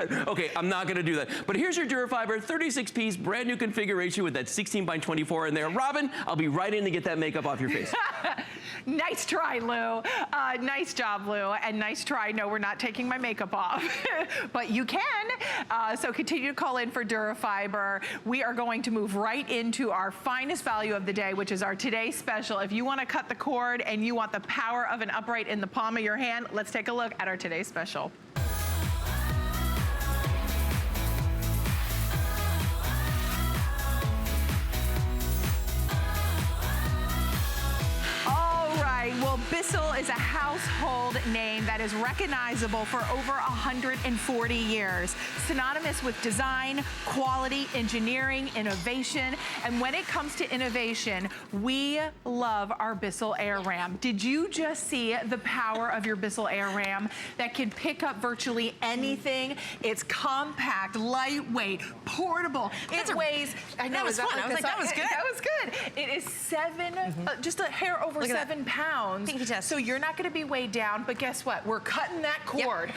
Okay, I'm not gonna do that. But here's your Durafiber 36-piece brand new configuration with that 16x24 in there. Robin, I'll be right in to get that makeup off your face. Nice try, Lou. Nice job, Lou. And nice try. No, we're not taking my makeup off. But you can. So continue to call in for Durafiber. We are going to move right into our finest value of the day, which is our Today Special. If you want to cut the cord and you want the power of an upright in the palm of your hand, let's take a look at our Today Special. Well, Bissell is a household name that is recognizable for over 140 years. Synonymous with design, quality, engineering, innovation. And when it comes to innovation, we love our Bissell Air Ram. Did you just see the power of your Bissell Air Ram that can pick up virtually anything? It's compact, lightweight, portable. It weighs, I know, that was fun. I was like, that was good. That was good. It is just a hair over 7 pounds. So you're not going to be weighed down, but guess what? We're cutting that cord. Yep.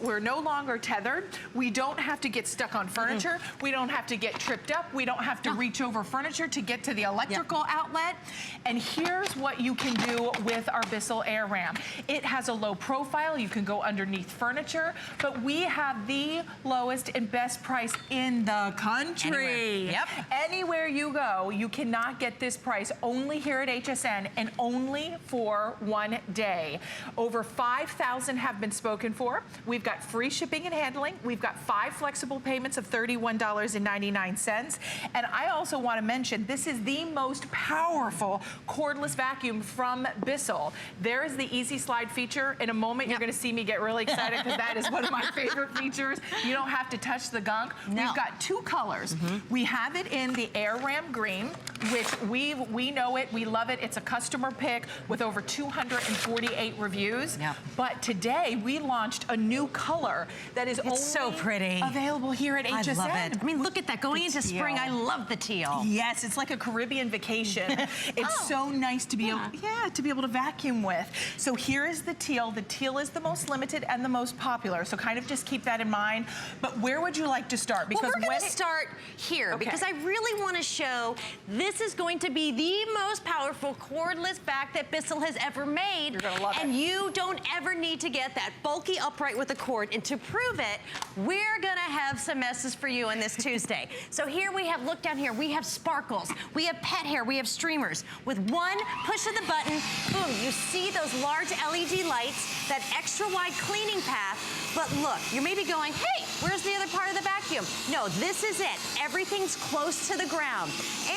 We're no longer tethered. We don't have to get stuck on furniture. We don't have to get tripped up. We don't have to reach over furniture to get to the electrical outlet. And here's what you can do with our Bissell Air Ram. It has a low profile. You can go underneath furniture, but we have the lowest and best price in the country. Anywhere you go, you cannot get this price only here at HSN and only for one day. Over 5,000 have been spoken for. We've got free shipping and handling. We've got 5 flexible payments of $31.99. And I also want to mention, this is the most powerful cordless vacuum from Bissell. There is the easy slide feature. In a moment, you're going to see me get really excited because that is one of my favorite features. You don't have to touch the gunk. We've got 2 colors. We have it in the Air Ram Green, which we know it, we love it. It's a customer pick with over 248 reviews. But today we launched a new color that is only so pretty. Available here at HSN. I love it. I mean, look at that. Going into spring, I love the teal. Yes, it's like a Caribbean vacation. It's so nice to be able to vacuum with. So here is the teal. The teal is the most limited and the most popular. So kind of just keep that in mind. But where would you like to start? Because we're going to start here because I really want to show this is going to be the most powerful cordless vac that Bissell has ever made. You're gonna love it. And you don't ever need to get that bulky upright with a cord. And to prove it, we're gonna have some messes for you on this Tuesday. So here we have, look down here, we have sparkles, we have pet hair, we have streamers. With one push of the button, boom, you see those large LED lights, that extra wide cleaning path. But look, you may be going, hey, where's the other part of the vacuum? No, this is it. Everything's close to the ground.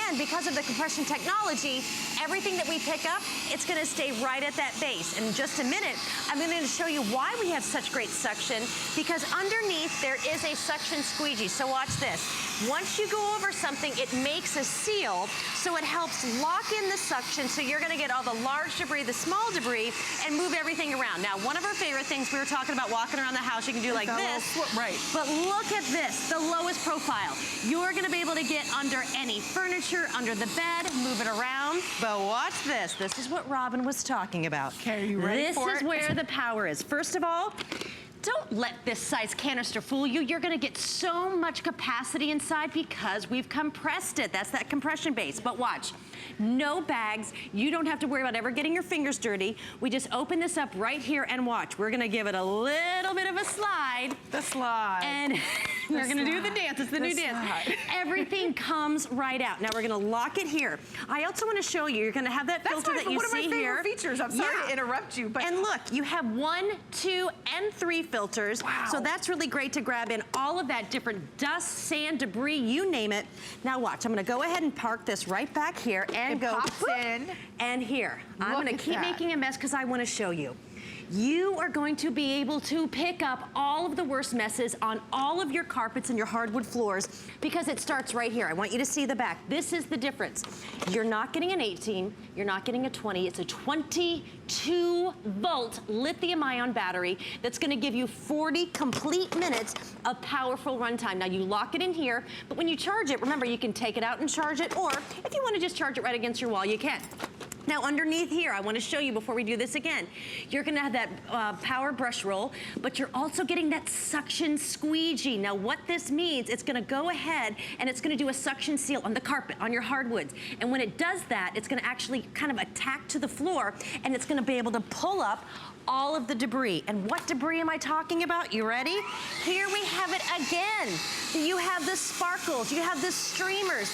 And because of the compression technology, everything that we pick up, it's gonna stay right at that base. In just a minute, I'm gonna show you why we have such great suction, because underneath there is a suction squeegee. So watch this. Once you go over something, it makes a seal, so it helps lock in the suction, so you're gonna get all the large debris, the small debris, and move everything around. Now, one of our favorite things, we were talking about walking around the house, you can do like this. But look at this, the lowest profile. You're gonna be able to get under any furniture, under the bed, move it around. But watch this. This is what Robin was talking about. Okay, are you ready for it? This is where the power is. First of all, don't let this size canister fool you. You're gonna get so much capacity inside because we've compressed it. That's that compression base. But watch, no bags. You don't have to worry about ever getting your fingers dirty. We just open this up right here and watch. We're gonna give it a little bit of a slide. The slide. And we're gonna do the dance. It's the new dance. Everything comes right out. Now we're gonna lock it here. I also wanna show you, you're gonna have that filter that you see here. One of my favorite features. I'm sorry to interrupt you, but. And look, you have 1, 2, and 3 filters. Wow. So that's really great to grab in all of that different dust, sand, debris, you name it. Now watch, I'm gonna go ahead and park this right back here and go pops in. And here. I'm gonna keep making a mess because I wanna show you. You are going to be able to pick up all of the worst messes on all of your carpets and your hardwood floors because it starts right here. I want you to see the back. This is the difference. You're not getting an 18, you're not getting a 20, it's a 22-volt lithium-ion battery that's gonna give you 40 complete minutes of powerful runtime. Now you lock it in here, but when you charge it, remember you can take it out and charge it, or if you wanna just charge it right against your wall, you can. Now underneath here, I want to show you before we do this again, you're going to have that power brush roll, but you're also getting that suction squeegee. Now what this means, it's going to go ahead and it's going to do a suction seal on the carpet, on your hardwoods. And when it does that, it's going to actually kind of attack to the floor, and it's going to be able to pull up all of the debris. And what debris am I talking about? You ready? Here we have it again. You have the sparkles, you have the streamers,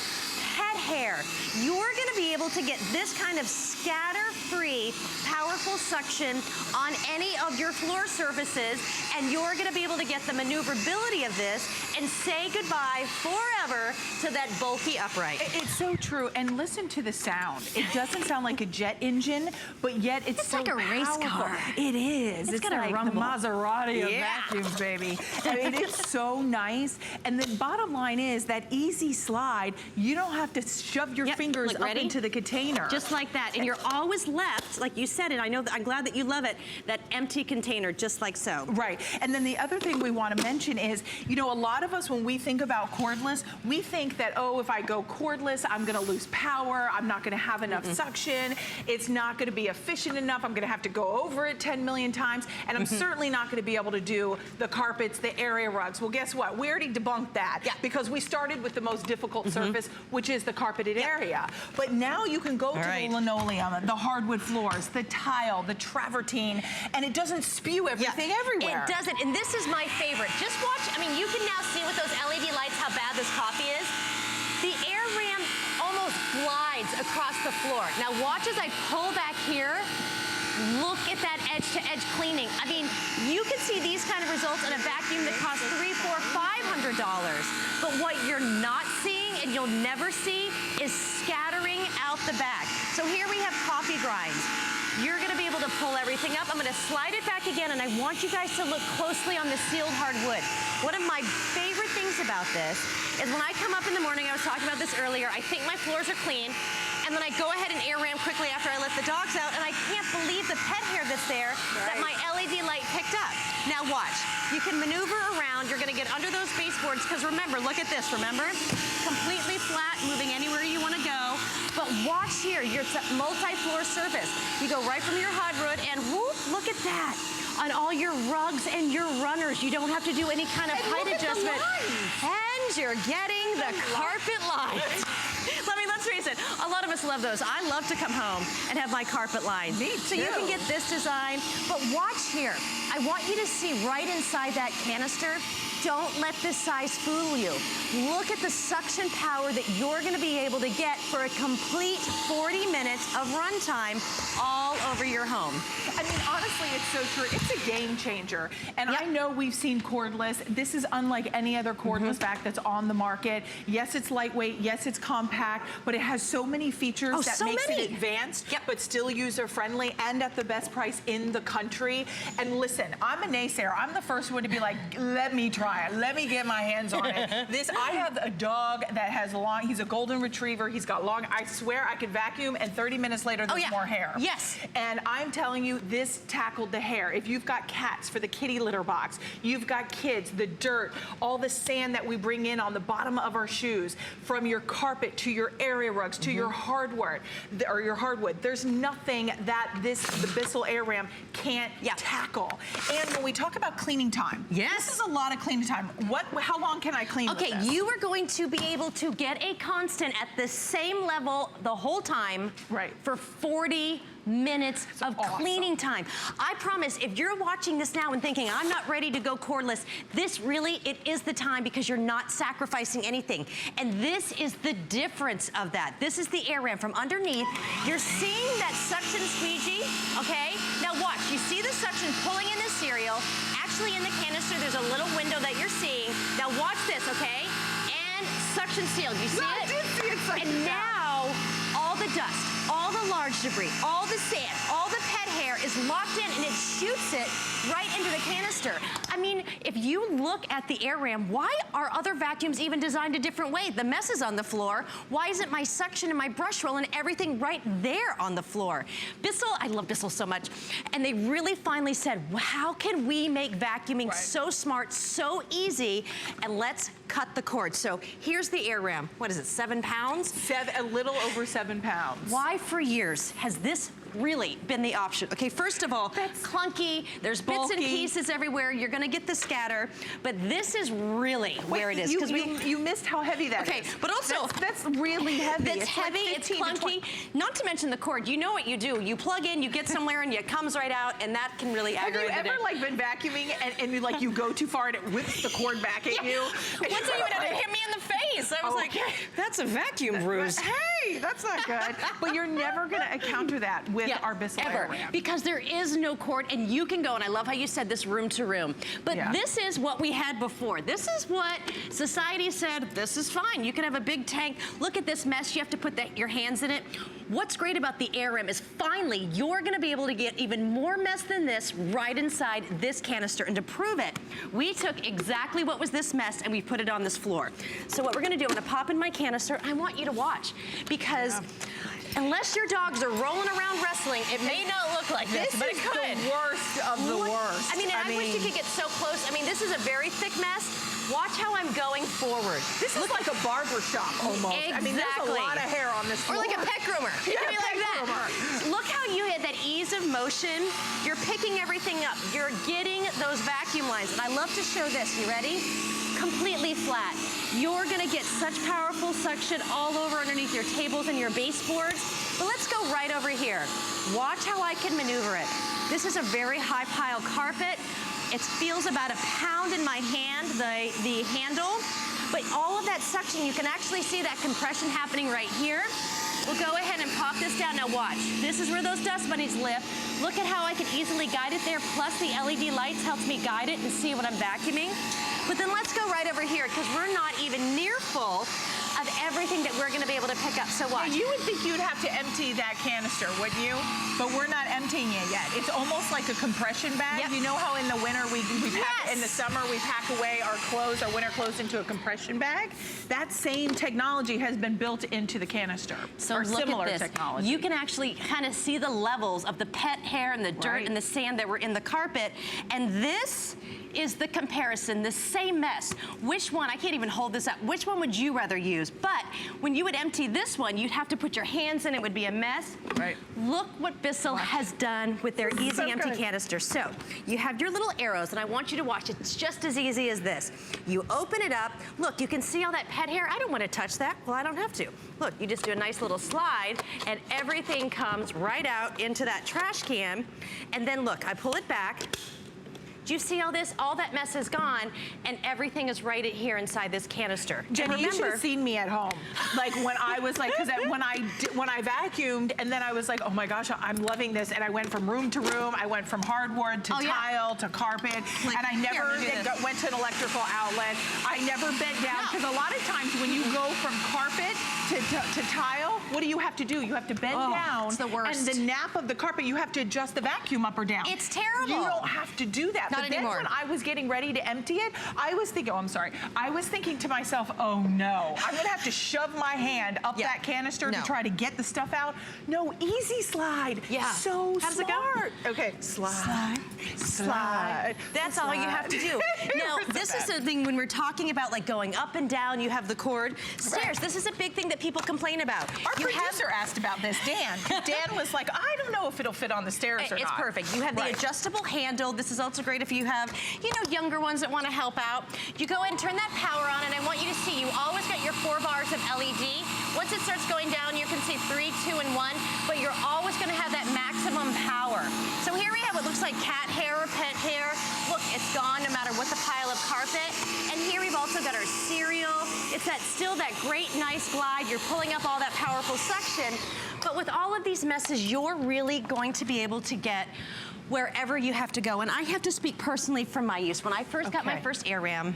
pet hair. You're gonna be able to get this kind of scatter-free, powerful suction on any of your floor surfaces, and you're gonna be able to get the maneuverability of this and say goodbye forever to that bulky upright. It's so true, and listen to the sound. It doesn't sound like a jet engine, but yet it's so like a race powerful. car. It is. It's gonna like rumble. the Maserati of vacuums, baby. I mean, it's so nice. And the bottom line is that easy slide, you don't have to shove your fingers Look, up ready? into the container. Just like that. And you're always left, like you said, and I know that I'm glad that you love it, that empty container, just like so. Right. And then the other thing we want to mention is, you know, a lot of us, when we think about cordless, we think that, oh, if I go cordless, I'm going to lose power. I'm not going to have enough suction. It's not going to be efficient enough. I'm going to have to go over it 10 million times. And I'm certainly not going to be able to do the carpets, the area rugs. Well, guess what? We already debunked that because we started with the most difficult surface, which is the carpeted area. But now you can go to the linoleum, the hardwood floors, the tile, the travertine, and it doesn't spew everything everywhere. It doesn't, and this is my favorite. Just watch, I mean, you can now see with those LED lights how bad this coffee is. The air ram almost glides across the floor. Now watch as I pull back here. Look at that edge-to-edge cleaning. I mean, you can see these kind of results in a vacuum that costs $300, $400, $500. But what you're not seeing, and you'll never see, is scattering out the back. So here we have coffee grinds. You're gonna be able to pull everything up. I'm gonna slide it back again, and I want you guys to look closely on the sealed hardwood. One of my favorite things about this is when I come up in the morning, I was talking about this earlier, I think my floors are clean, and then I go ahead and air ram quickly after I let the dogs out, and I can't believe the pet hair that's there that my LED light picked up. Now watch, you can maneuver around, you're gonna get under those baseboards, because remember, look at this, remember? Completely flat, moving anywhere you wanna go. But watch here, your multi-floor surface. You go right from your hardwood, and whoop, look at that. On all your rugs and your runners, you don't have to do any kind of height adjustment. And you're getting the carpet lines. Let's face it, a lot of us love those. I love to come home and have my carpet lined. Me too. So you can get this design, but watch here. I want you to see right inside that canister. Don't let this size fool you. Look at the suction power that you're gonna be able to get for a complete 40 minutes of runtime all over your home. I mean, honestly, it's so true. It's a game changer. And I know we've seen cordless. This is unlike any other cordless vac that's on the market. Yes, it's lightweight. Yes, it's compact, but it has so many features that makes it advanced, but still user-friendly and at the best price in the country. And listen, I'm a naysayer. I'm the first one to be like, let me try it. Let me get my hands on it. I have a dog that has long, he's a golden retriever. He's got long, I swear I could vacuum and 30 minutes later there's more hair. Yes. And I'm telling you, this tackled the hair. If you've got cats for the kitty litter box, you've got kids, the dirt, all the sand that we bring in on the bottom of our shoes, from your carpet to your area rugs to your hardwood, or your hardwood, there's nothing that the Bissell Air Ram can't tackle. And when we talk about cleaning time, this is a lot of cleaning time. How long can I clean with this? You are going to be able to get a constant at the same level the whole time for 40 minutes of cleaning time. I promise, if you're watching this now and thinking, I'm not ready to go cordless, this really, it is the time, because you're not sacrificing anything. And this is the difference of that. This is the air ram from underneath. You're seeing that suction squeegee, okay? Now watch, you see the suction pulling in the cereal. Actually in the canister, there's a little window that you're seeing. Now watch this, okay? And suction sealed, you see it? I did see it suction And now, all the dust, all the large debris, all the sand, all the pet hair there is locked in and it shoots it right into the canister. I mean, if you look at the air ram, why are other vacuums even designed a different way? The mess is on the floor. Why isn't my suction and my brush roll and everything right there on the floor? Bissell, I love Bissell so much. And they really finally said, well, how can we make vacuuming so smart, so easy, and let's cut the cord. So here's the air ram. What is it, 7 pounds? A little over 7 pounds. Why for years has this really been the option? Okay, first of all, that's clunky. There's bits and pieces everywhere. You're gonna get the scatter, but this is really where it is. You missed how heavy that is. Okay, but also that's really heavy. That's heavy. Like it's clunky. Not to mention the cord. You know what you do? You plug in, you get somewhere, and it comes right out, and that can really aggravate it. Have you ever like been vacuuming and you go too far and it whips the cord back at you? Once it even hit me in the face. I was like, that's a vacuum bruise. Hey, that's not good. But you're never gonna encounter that with our Bissell air ram. Because there is no cord, and you can go, and I love how you said this room to room. But this is what we had before. This is what society said, this is fine. You can have a big tank. Look at this mess. You have to put your hands in it. What's great about the air ram is finally you're gonna be able to get even more mess than this right inside this canister. And to prove it, we took exactly what was this mess and we put it on this floor. So what we're gonna do, I'm gonna pop in my canister. I want you to watch because unless your dogs are rolling around wrestling, it may not look like this, but it could. This is the worst of the worst. I mean, I wish you could get so close. I mean, this is a very thick mess. Watch how I'm going forward. This is like a barber shop almost. Exactly. I mean, there's a lot of hair on this floor. Or like a pet groomer. It could be like that. Look how you hit that ease of motion. You're picking everything up. You're getting those vacuum lines. And I love to show this. You ready? Completely flat. You're gonna get such powerful suction all over underneath your tables and your baseboards. But let's go right over here. Watch how I can maneuver it. This is a very high pile carpet. It feels about a pound in my hand, the handle. But all of that suction, you can actually see that compression happening right here. We'll go ahead and pop this down. Now watch. This is where those dust bunnies live. Look at how I can easily guide it there. Plus the LED lights helps me guide it and see what I'm vacuuming. But then let's go right over here because we're not even near full of everything that we're gonna be able to pick up. So watch. Now, you would think you'd have to empty that canister, wouldn't you? But we're not emptying it yet. It's almost like a compression bag. You know how in the winter we pack, in the summer we pack away our clothes, our winter clothes into a compression bag? That same technology has been built into the canister. So or look similar at this. technology. You can actually kind of see the levels of the pet hair and the dirt and the sand that were in the carpet. And this is the comparison, the same mess. Which one, I can't even hold this up, which one would you rather use? But when you would empty this one, you'd have to put your hands in, it would be a mess. Look what Bissell has done with their easy empty canister. So you have your little arrows, and I want you to watch. It's just as easy as this. You open it up. Look, you can see all that pet hair. I don't want to touch that. Well, I don't have to. Look, you just do a nice little slide, and everything comes right out into that trash can. And then look, I pull it back. Do you see all this? All that mess is gone, and everything is right here inside this canister. Jenny, you should have seen me at home. Like when I was like, because when I vacuumed, and then I was like, oh my gosh, I'm loving this, and I went from room to room. I went from hardwood to tile to carpet, and I never went to an electrical outlet. I never bent down because a lot of times when you go from carpet to tile, what do you have to do? You have to bend down. It's the worst. And the nap of the carpet, you have to adjust the vacuum up or down. It's terrible. You don't have to do that. Not anymore. Then when I was getting ready to empty it, I was thinking, oh, I'm sorry. I was thinking to myself, oh no, I'm gonna have to shove my hand up that canister to try to get the stuff out. No, easy slide. So How does it go? Okay, slide, slide. That's all you have to do. Now, this is something when we're talking about like going up and down, you have the cord. Stairs, this is a big thing that people complain about. Our producer asked about this, Dan. Dan was like, I don't know if it'll fit on the stairs or not. It's perfect. You have the adjustable handle. This is also great if you have, you know, younger ones that want to help out. You go ahead and turn that power on, and I want you to see, you always got your 4 bars of LED. Once it starts going down, you can see 3, 2, and 1, but you're always going to have that maximum power. So here we have what looks like cat hair or pet hair. Look, it's gone no matter what the pile of carpet. And here we've also got our cereal. It's still that great, nice glide. You're pulling up all that powerful suction. But with all of these messes, you're really going to be able to get wherever you have to go. And I have to speak personally from my use. When I first got my first air ram,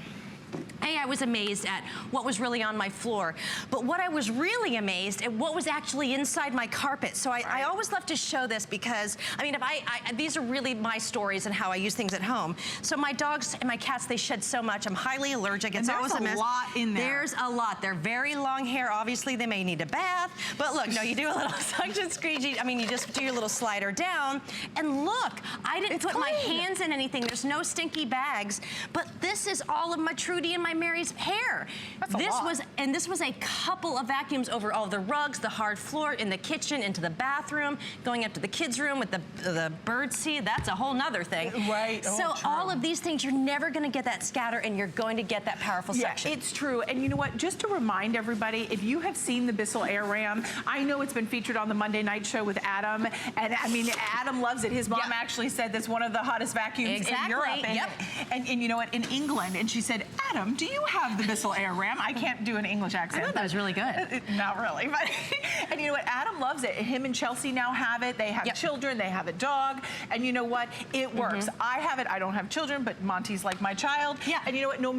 I was amazed at what was really on my floor, but what I was really amazed at what was actually inside my carpet. So I always love to show this because, I mean, these are really my stories and how I use things at home. So my dogs and my cats, they shed so much. I'm highly allergic. It's always a mess. There's a lot in there. There's a lot. They're very long hair. Obviously, they may need a bath, but look, no, you do a little suction squeegee. I mean, you just do your little slider down, and look, I didn't put my hands in anything. There's no stinky bags, but this is all of my Trudy and my Mary's hair. This was a couple of vacuums over all the rugs, the hard floor, in the kitchen, into the bathroom, going up to the kids' room with the bird seed. That's a whole nother thing. Right. So all of these things, you're never going to get that scatter, and you're going to get that powerful suction. It's true. And you know what? Just to remind everybody, if you have seen the Bissell Air Ram, I know it's been featured on the Monday Night Show with Adam, and I mean, Adam loves it. His mom actually said that's one of the hottest vacuums in Europe. And you know what? In England, and she said, Adam, do you have the Bissell Air Ram? I can't do an English accent. I thought that was really good. Not really, but and you know what? Adam loves it. Him and Chelsea now have it. They have children. They have a dog, and you know what? It works. I have it. I don't have children, but Monty's like my child. And you know what? No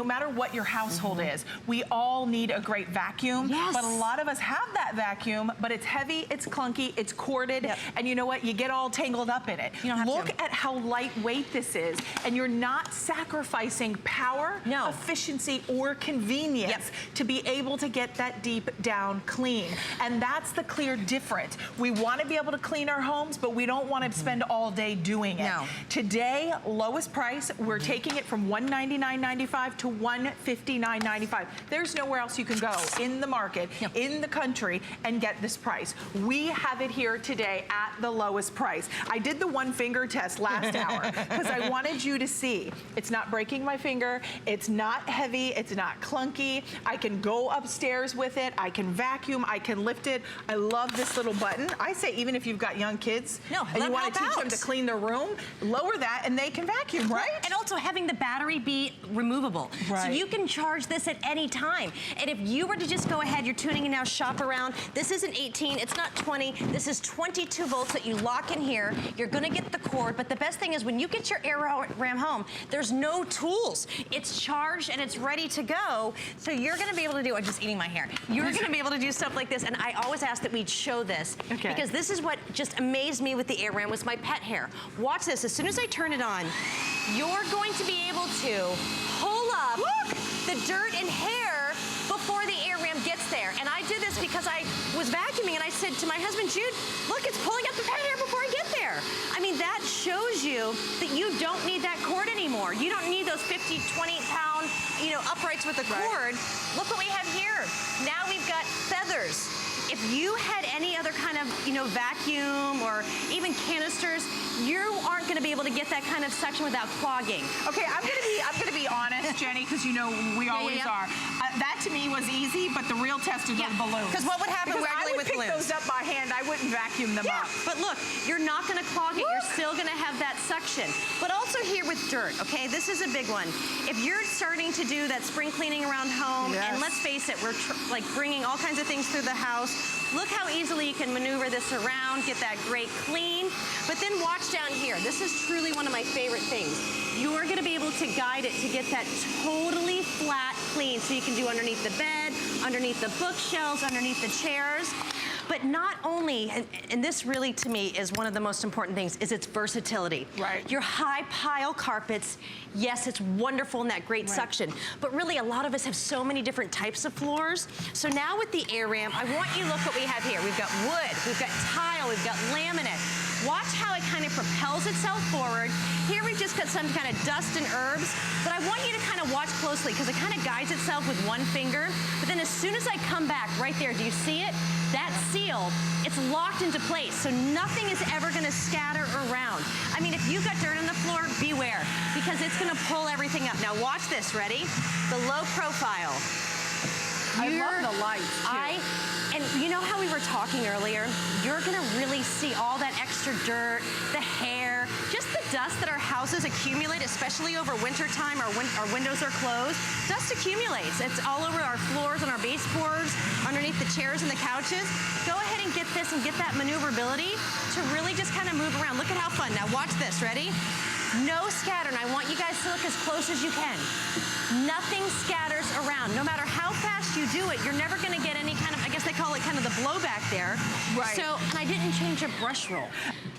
matter what your household is, we all need a great vacuum. But a lot of us have that vacuum, but it's heavy, it's clunky, it's corded, and you know what? You get all tangled up in it. You don't have Look at how lightweight this is, and you're not sacrificing power, efficiency, or convenience to be able to get that deep down clean. And that's the clear difference. We want to be able to clean our homes, but we don't want to spend all day doing it. Today, lowest price, we're taking it from $199.95 to $159.95. There's nowhere else you can go in the market, in the country, and get this price. We have it here today at the lowest price. I did the one finger test last hour because I wanted you to see it's not breaking my finger, it's not heavy, it's not clunky. I can go upstairs with it, I can vacuum, I can lift it. I love this little button. I say even if you've got young kids and you want to teach them to clean their room, lower that and they can vacuum, right? And also having the battery be removable. So you can charge this at any time. And if you were to just go ahead, you're tuning in now, shop around. This isn't 18, it's not 20. This is 22 volts that you lock in here. You're gonna get the cord, but the best thing is when you get your Air Ram home, there's no tools. It's charged and it's ready to go. So you're gonna be able to do, I'm just eating my hair. You're gonna be able to do stuff like this. And I always ask that we show this because this is what just amazed me with the Air Ram was my pet hair. Watch this, as soon as I turn it on, you're going to be able to pull up the dirt and hair before the Air Ram gets there. And I do this because I was vacuuming and I said to my husband, Jude, look, it's pulling up the pet hair before I get there. I mean, that shows you that you don't need that cord anymore. You don't need those 50, 20-pound, uprights with a cord. Look what we have here. Now we've got feathers. If you had any other kind of, vacuum or even canisters, you aren't going to be able to get that kind of suction without clogging. Okay, I'm gonna be honest, Jenny, because we always are. That to me was easy, but the real test is those balloons. Because what would happen regularly with balloons? I would pick those up by hand. I wouldn't vacuum them up. But look, you're not going to clog it. You're still going to have that suction. But also here with dirt, okay? This is a big one. If you're starting to do that spring cleaning around home, and let's face it, we're like bringing all kinds of things through the house. Look how easily you can maneuver this around, get that great clean. But then watch down here. This is truly one of my favorite things. You're going to be able to guide it to get that totally flat clean. So you can do underneath the bed, underneath the bookshelves, underneath the chairs. But not only, and this really to me is one of the most important things, is its versatility. Your high pile carpets, yes, it's wonderful and that great suction, but really a lot of us have so many different types of floors. So now with the Air Ram, I want you to look what we have here. We've got wood, we've got tile, we've got laminate. Watch how it kind of propels itself forward. Here we've just got some kind of dust and herbs, but I want you to kind of watch closely because it kind of guides itself with one finger. But then as soon as I come back right there, do you see it? That seal, it's locked into place, so nothing is ever gonna scatter around. I mean, if you've got dirt on the floor, beware, because it's gonna pull everything up. Now watch this, ready? The low profile. I love the lights, too. And you know how we were talking earlier? You're gonna really see all that extra dirt, the hair, just the dust that our houses accumulate, especially over winter time, our windows are closed. Dust accumulates. It's all over our floors and our baseboards, underneath the chairs and the couches. Go ahead and get this and get that maneuverability to really just kind of move around. Look at how fun. Now watch this, ready? No scatter. And I want you guys to look as close as you can. Nothing scatters around. No matter how fast you do it, you're never going to get any kind of, I guess they call it kind of the blowback there. Right. So, and I didn't change a brush roll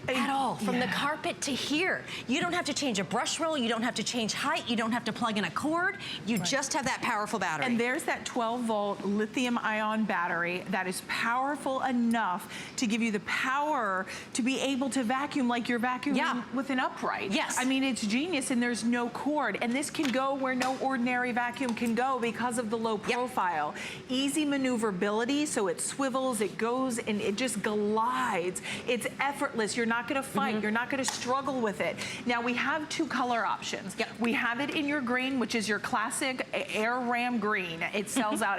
at all. From the carpet to here. You don't have to change a brush roll. You don't have to change height. You don't have to plug in a cord. You just have that powerful battery. And there's that 12-volt lithium-ion battery that is powerful enough to give you the power to be able to vacuum like you're vacuuming with an upright. Yes. I mean, it's genius, and there's no cord. And this can go where no ordinary vacuum can go because of the low profile. Easy maneuverability, so it swivels, it goes, and it just glides. It's effortless. You're not going to fight. You're not going to struggle with it. Now, we have 2 color options. We have it in your green, which is your classic Air Ram green. It sells out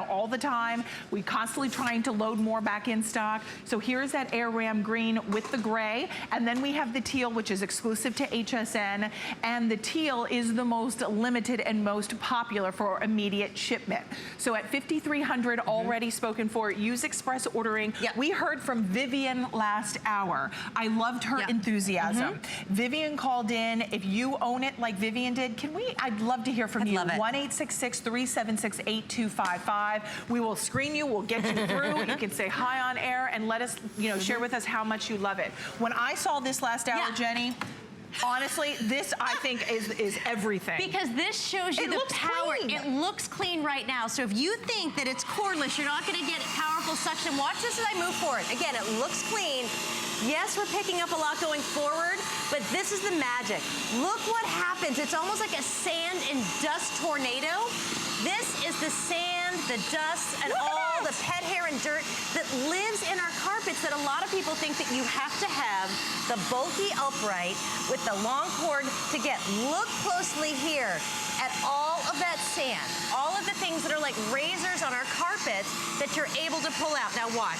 all the time. We constantly trying to load more back in stock. So here's that Air Ram green with the gray. And then we have the teal, which is exclusive to HSN. And the teal is the most limited and most popular for immediate shipment. So at 5,300 already spoken for, use express ordering. We heard from Vivian last hour. I loved her enthusiasm. Vivian called in. If you own it like Vivian did, I'd love to hear from you. 1-866-376-8255. We will screen you. We'll get you through. You can say hi on air and let us, share with us how much you love it. When I saw this last hour, Jenny, honestly, this I think is everything. Because this shows you the power. Clean. It looks clean right now. So if you think that it's cordless, you're not going to get powerful suction. Watch this as I move forward. Again, it looks clean. Yes, we're picking up a lot going forward, but this is the magic. Look what happens. It's almost like a sand and dust tornado. This is the sand, the dust, and all the pet hair and dirt that lives in our carpets that a lot of people think that you have to have the bulky upright with the long cord to get. Look closely here at all of that sand, all of the things that are like razors on our carpets that you're able to pull out. Now watch.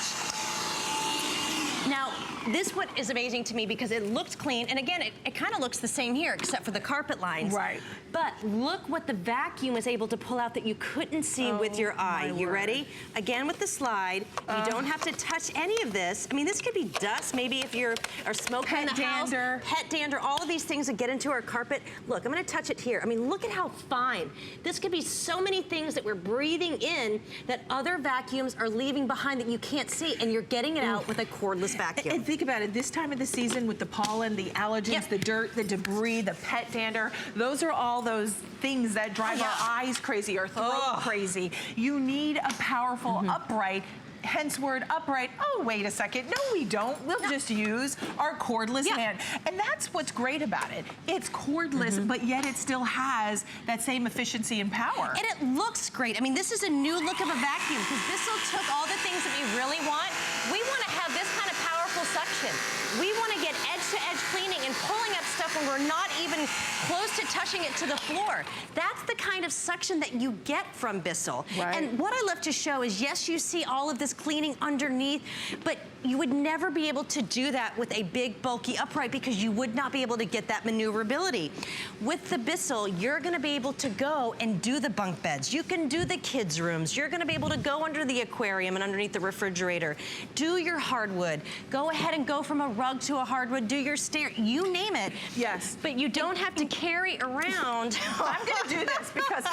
Now, this one is amazing to me because it looks clean, and again, it kind of looks the same here except for the carpet lines. Right. But look what the vacuum is able to pull out that you couldn't see with your eye. You ready? Again with the slide, you don't have to touch any of this. I mean, this could be dust, maybe if you're smoking in the house. Pet dander, all of these things that get into our carpet. Look, I'm gonna touch it here. I mean, look at how fine. This could be so many things that we're breathing in that other vacuums are leaving behind that you can't see, and you're getting it out with a cordless vacuum. And think about it, this time of the season with the pollen, the allergens, the dirt, the debris, the pet dander, those are all those things that drive our eyes crazy, our throat crazy. You need a powerful upright. Hence word upright. Oh, wait a second. No, we don't. We'll just use our cordless hand. And that's what's great about it. It's cordless, but yet it still has that same efficiency and power. And it looks great. I mean, this is a new look of a vacuum because Bissell took all the things that we really want. We want to have this kind of powerful suction. We want to get edge-to-edge cleaning and pulling up stuff when we're not even close to touching it to the floor. That's the kind of suction that you get from Bissell. And what I love to show is, yes, you see all of this cleaning underneath, but you would never be able to do that with a big, bulky upright because you would not be able to get that maneuverability. With the Bissell, you're gonna be able to go and do the bunk beds. You can do the kids' rooms. You're gonna be able to go under the aquarium and underneath the refrigerator. Do your hardwood. Go ahead and go from a rug to a hardwood. Do your stair, you name it. Yes. But you don't have to carry around. I'm gonna do this because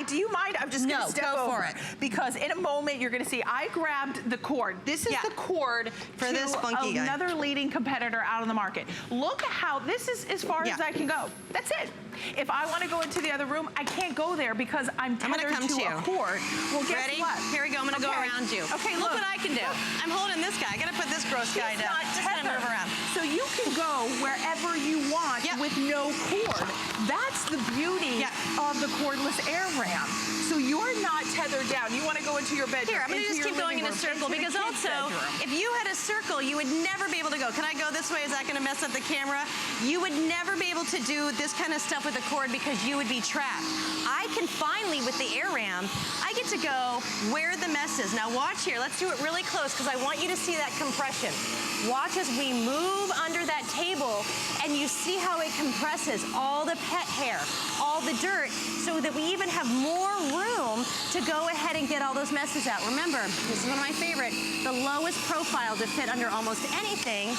do you mind? I'm just gonna step over. Go for it. Because in a moment, you're gonna see, I grabbed the cord. This is the cord for this funky guy. Another leading competitor out on the market. Look at how, this is as far as I can go. That's it. If I want to go into the other room, I can't go there because I'm tethered to a cord. Well, guess what? Here we go. I'm going to go around you. Okay, look what I can do. I'm holding this guy. I got to put this gross guy down. Just gonna move around. So you can go wherever you want with no cord. That's the beauty of the cordless Air Ram. So you're not tethered down. You want to go into your bedroom. Here, I'm going to just keep going in a circle because also, if you had a circle, you would never be able to go. Can I go this way? Is that going to mess up the camera? You would never be able to do this kind of stuff with a cord because you would be trapped. I can finally, with the Air Ram, I get to go where the mess is. Now watch here. Let's do it really close because I want you to see that compression. Watch as we move under that table and you see how it compresses all the pet hair, all the dirt, so that we even have more room to go ahead and get all those messes out. Remember, this is one of my favorite, the lowest profile to fit under almost anything.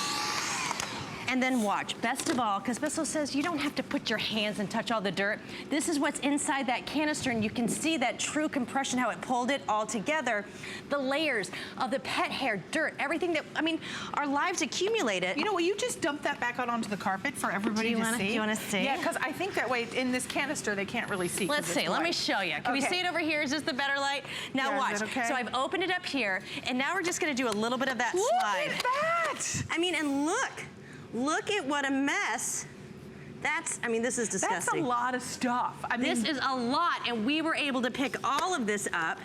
And then watch, best of all, because Bissell says you don't have to put your hands and touch all the dirt. This is what's inside that canister, and you can see that true compression, how it pulled it all together. The layers of the pet hair, dirt, everything that, I mean, our lives accumulated. You know, will you just dump that back out onto the carpet for everybody to see? Do you want to see? Yeah, because I think that way in this canister they can't really see. Let's see. Let me show you. Can we see it over here? Is this the better light? Now Yeah, watch. is that okay? So I've opened it up here, and now we're just going to do a little bit of that slide. Look at that! I mean, and look at what a mess. That's, I mean, this is disgusting. That's a lot of stuff. I mean, This is a lot, and we were able to pick all of this up.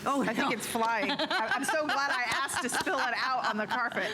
Oh, I think it's flying. I'm so glad I asked to spill it out on the carpet.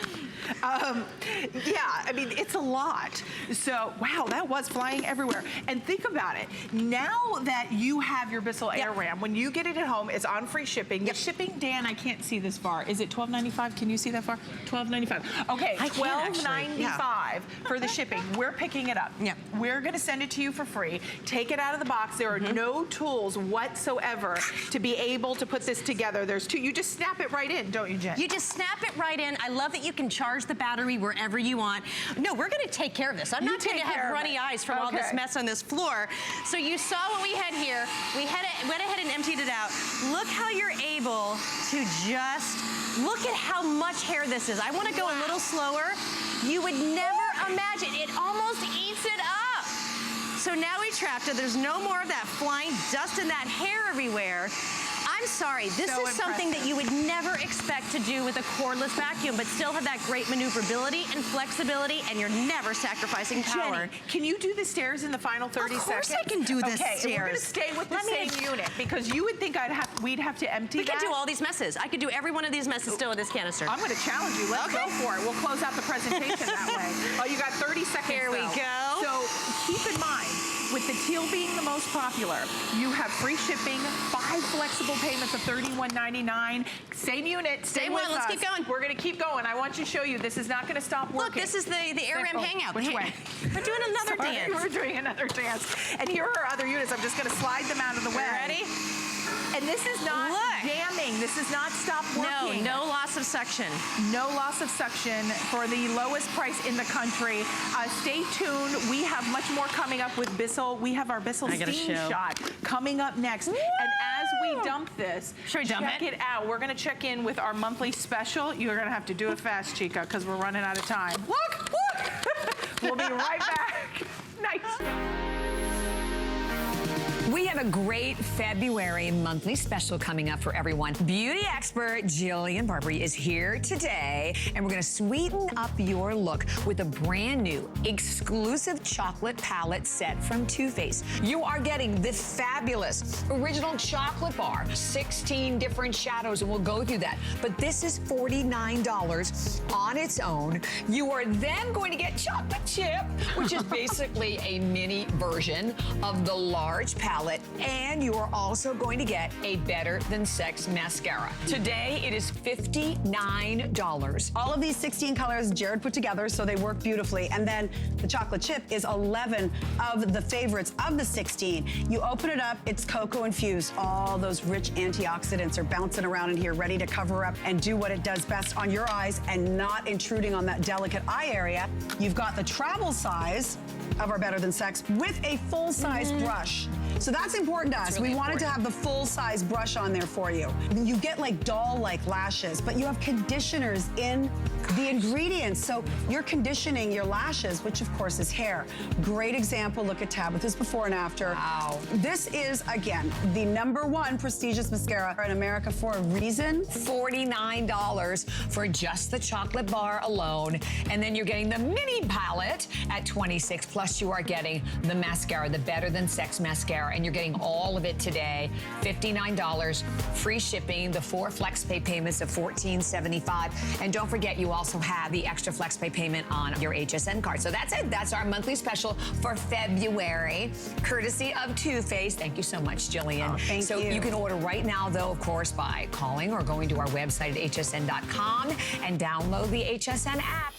Yeah, I mean, it's a lot. So, wow, that was flying everywhere. And think about it. Now that you have your Bissell Air Ram, when you get it at home, it's on free shipping. The shipping, Dan, I can't see this far. Is it $12.95? Can you see that far? $12.95. Okay, $12.95 for the shipping. We're picking it up. Yep. We're going to send it to you for free. Take it out of the box. There are no tools whatsoever to be able to put this together. There's two. You just snap it right in, don't you, Jen? You just snap it right in. I love that you can charge the battery wherever you want. No, we're going to take care of this. I'm not going to have runny eyes from all this mess on this floor. So you saw what we had here. We went ahead and emptied it out. Look how you're able to just look at how much hair this is. I want to go a little slower. You would never imagine. It almost eats it up. So now we trapped it. There's no more of that flying dust and that hair everywhere. I'm sorry, this is something that you would never expect to do with a cordless vacuum, but still have that great maneuverability and flexibility, and you're never sacrificing power. Jenny, can you do the stairs in the final 30 seconds? Of course I can do the stairs. Okay, we're going to stay with the same unit, because you would think we'd have to empty that. We could do all these messes. I could do every one of these messes still in this canister. I'm going to challenge you. Let's go for it. We'll close out the presentation that way. Oh, you got 30 seconds. Here we go. So keep in mind, with the teal being the most popular, you have free shipping, 5 flexible payments of $31.99. Same unit, same one. Let's keep going. We're going to keep going. I want to show you this is not going to stop working. Look, this is the Air Ram hangout. Which way? We're doing another dance. We're doing another dance. And here are our other units. I'm just going to slide them out of the way. Ready? And this is not jamming. This is not stop working. No loss of suction. No loss of suction for the lowest price in the country. Stay tuned. We have much more coming up with Bissell. We have our Bissell Steam Shot coming up next. Woo! And as we dump this, check it out. We're going to check in with our monthly special. You're going to have to do it fast, Chica, because we're running out of time. Look! We'll be right back. Nice. We have a great February monthly special coming up for everyone. Beauty expert Jillian Barbary is here today, and we're going to sweeten up your look with a brand new exclusive chocolate palette set from Too Faced. You are getting the fabulous original chocolate bar, 16 different shadows, and we'll go through that. But this is $49 on its own. You are then going to get chocolate chip, which is basically a mini version of the large palette. And you are also going to get a Better Than Sex mascara. Today, it is $59. All of these 16 colors Jared put together, so they work beautifully. And then the chocolate chip is 11 of the favorites of the 16. You open it up, it's cocoa infused. All those rich antioxidants are bouncing around in here, ready to cover up and do what it does best on your eyes and not intruding on that delicate eye area. You've got the travel size of our Better Than Sex with a full-size brush. So that's important to us. We wanted to have the full-size brush on there for you. You get like doll-like lashes, but you have conditioners in the ingredients. So you're conditioning your lashes, which of course is hair. Great example, look at Tabitha's before and after. Wow. This is, again, the #1 prestigious mascara in America for a reason. $49 for just the chocolate bar alone. And then you're getting the mini palette at $26, plus you are getting the mascara, the Better Than Sex mascara, and you're getting all of it today. $59, free shipping, the 4 FlexPay payments of $14.75. And don't forget, you also have the extra FlexPay payment on your HSN card. So that's it. That's our monthly special for February, courtesy of Too Faced. Thank you so much, Jillian. Oh, thank you. So you can order right now, though, of course, by calling or going to our website at hsn.com and download the HSN app.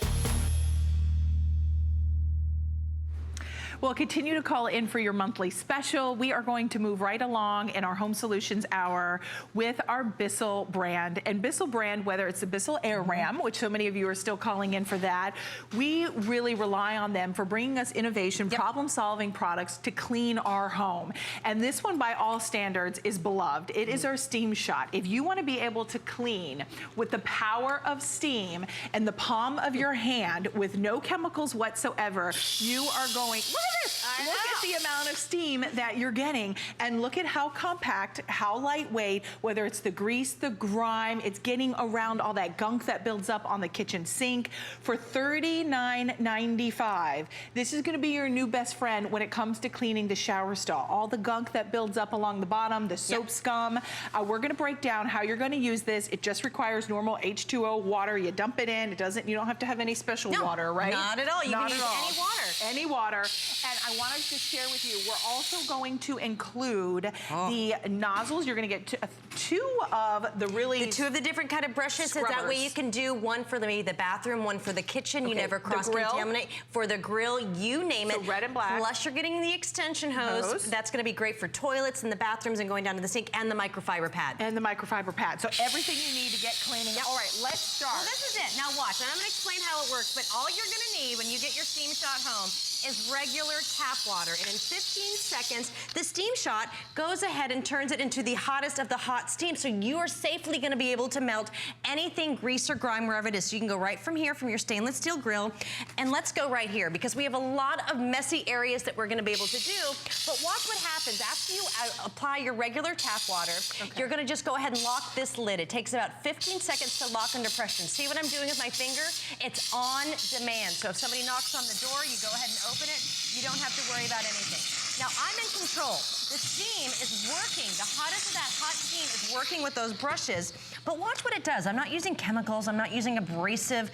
Well, continue to call in for your monthly special. We are going to move right along in our Home Solutions Hour with our Bissell brand. And Bissell brand, whether it's the Bissell Air Ram, which so many of you are still calling in for that, we really rely on them for bringing us innovation, problem-solving products to clean our home. And this one, by all standards, is beloved. It is our Steam Shot. If you want to be able to clean with the power of steam and the palm of your hand with no chemicals whatsoever, you are going, look at this! Look at the amount of steam that you're getting, and look at how compact, how lightweight, whether it's the grease, the grime, it's getting around all that gunk that builds up on the kitchen sink. For $39.95, this is gonna be your new best friend when it comes to cleaning the shower stall. All the gunk that builds up along the bottom, the soap scum. We're gonna break down how you're gonna use this. It just requires normal H2O water. You dump it in, you don't have to have any special water, right? Not at all. You can use any water. Any water. And I wanted to share with you, we're also going to include the nozzles. You're gonna get two of the two of the different kind of brushes. So that way you can do one for maybe the bathroom, one for the kitchen. You never cross-contaminate. For the grill, you name it. Red and black. Plus you're getting the extension hose. That's gonna be great for toilets and the bathrooms and going down to the sink, and the microfiber pad. And the microfiber pad. So everything you need to get cleaning. All right, let's start. Well, this is it. Now watch, and I'm gonna explain how it works, but all you're gonna need when you get your Steam Shot home is regular tap water. And in 15 seconds, the Steam Shot goes ahead and turns it into the hottest of the hot steam. So you are safely gonna be able to melt anything grease or grime wherever it is. So you can go right from here, from your stainless steel grill. And let's go right here, because we have a lot of messy areas that we're gonna be able to do. But watch what happens. After you apply your regular tap water, you're gonna just go ahead and lock this lid. It takes about 15 seconds to lock under pressure. And see what I'm doing with my finger? It's on demand. So if somebody knocks on the door, you go ahead and open it. You don't have to worry about anything. Now, I'm in control. The steam is working. The hottest of that hot steam is working with those brushes. But watch what it does. I'm not using chemicals. I'm not using abrasive,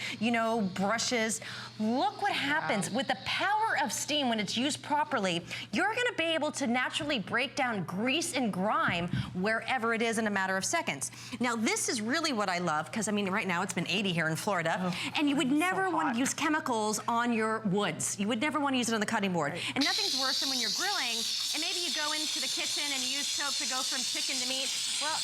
brushes. Look what happens. With the power of steam, when it's used properly, you're gonna be able to naturally break down grease and grime wherever it is in a matter of seconds. Now, this is really what I love, because right now it's been 80 here in Florida, and you would never want to use chemicals on your woods. You would never want to use it on the cutting board. And nothing's worse than when you're grilling, and maybe you go into the kitchen and you use soap to go from chicken to meat,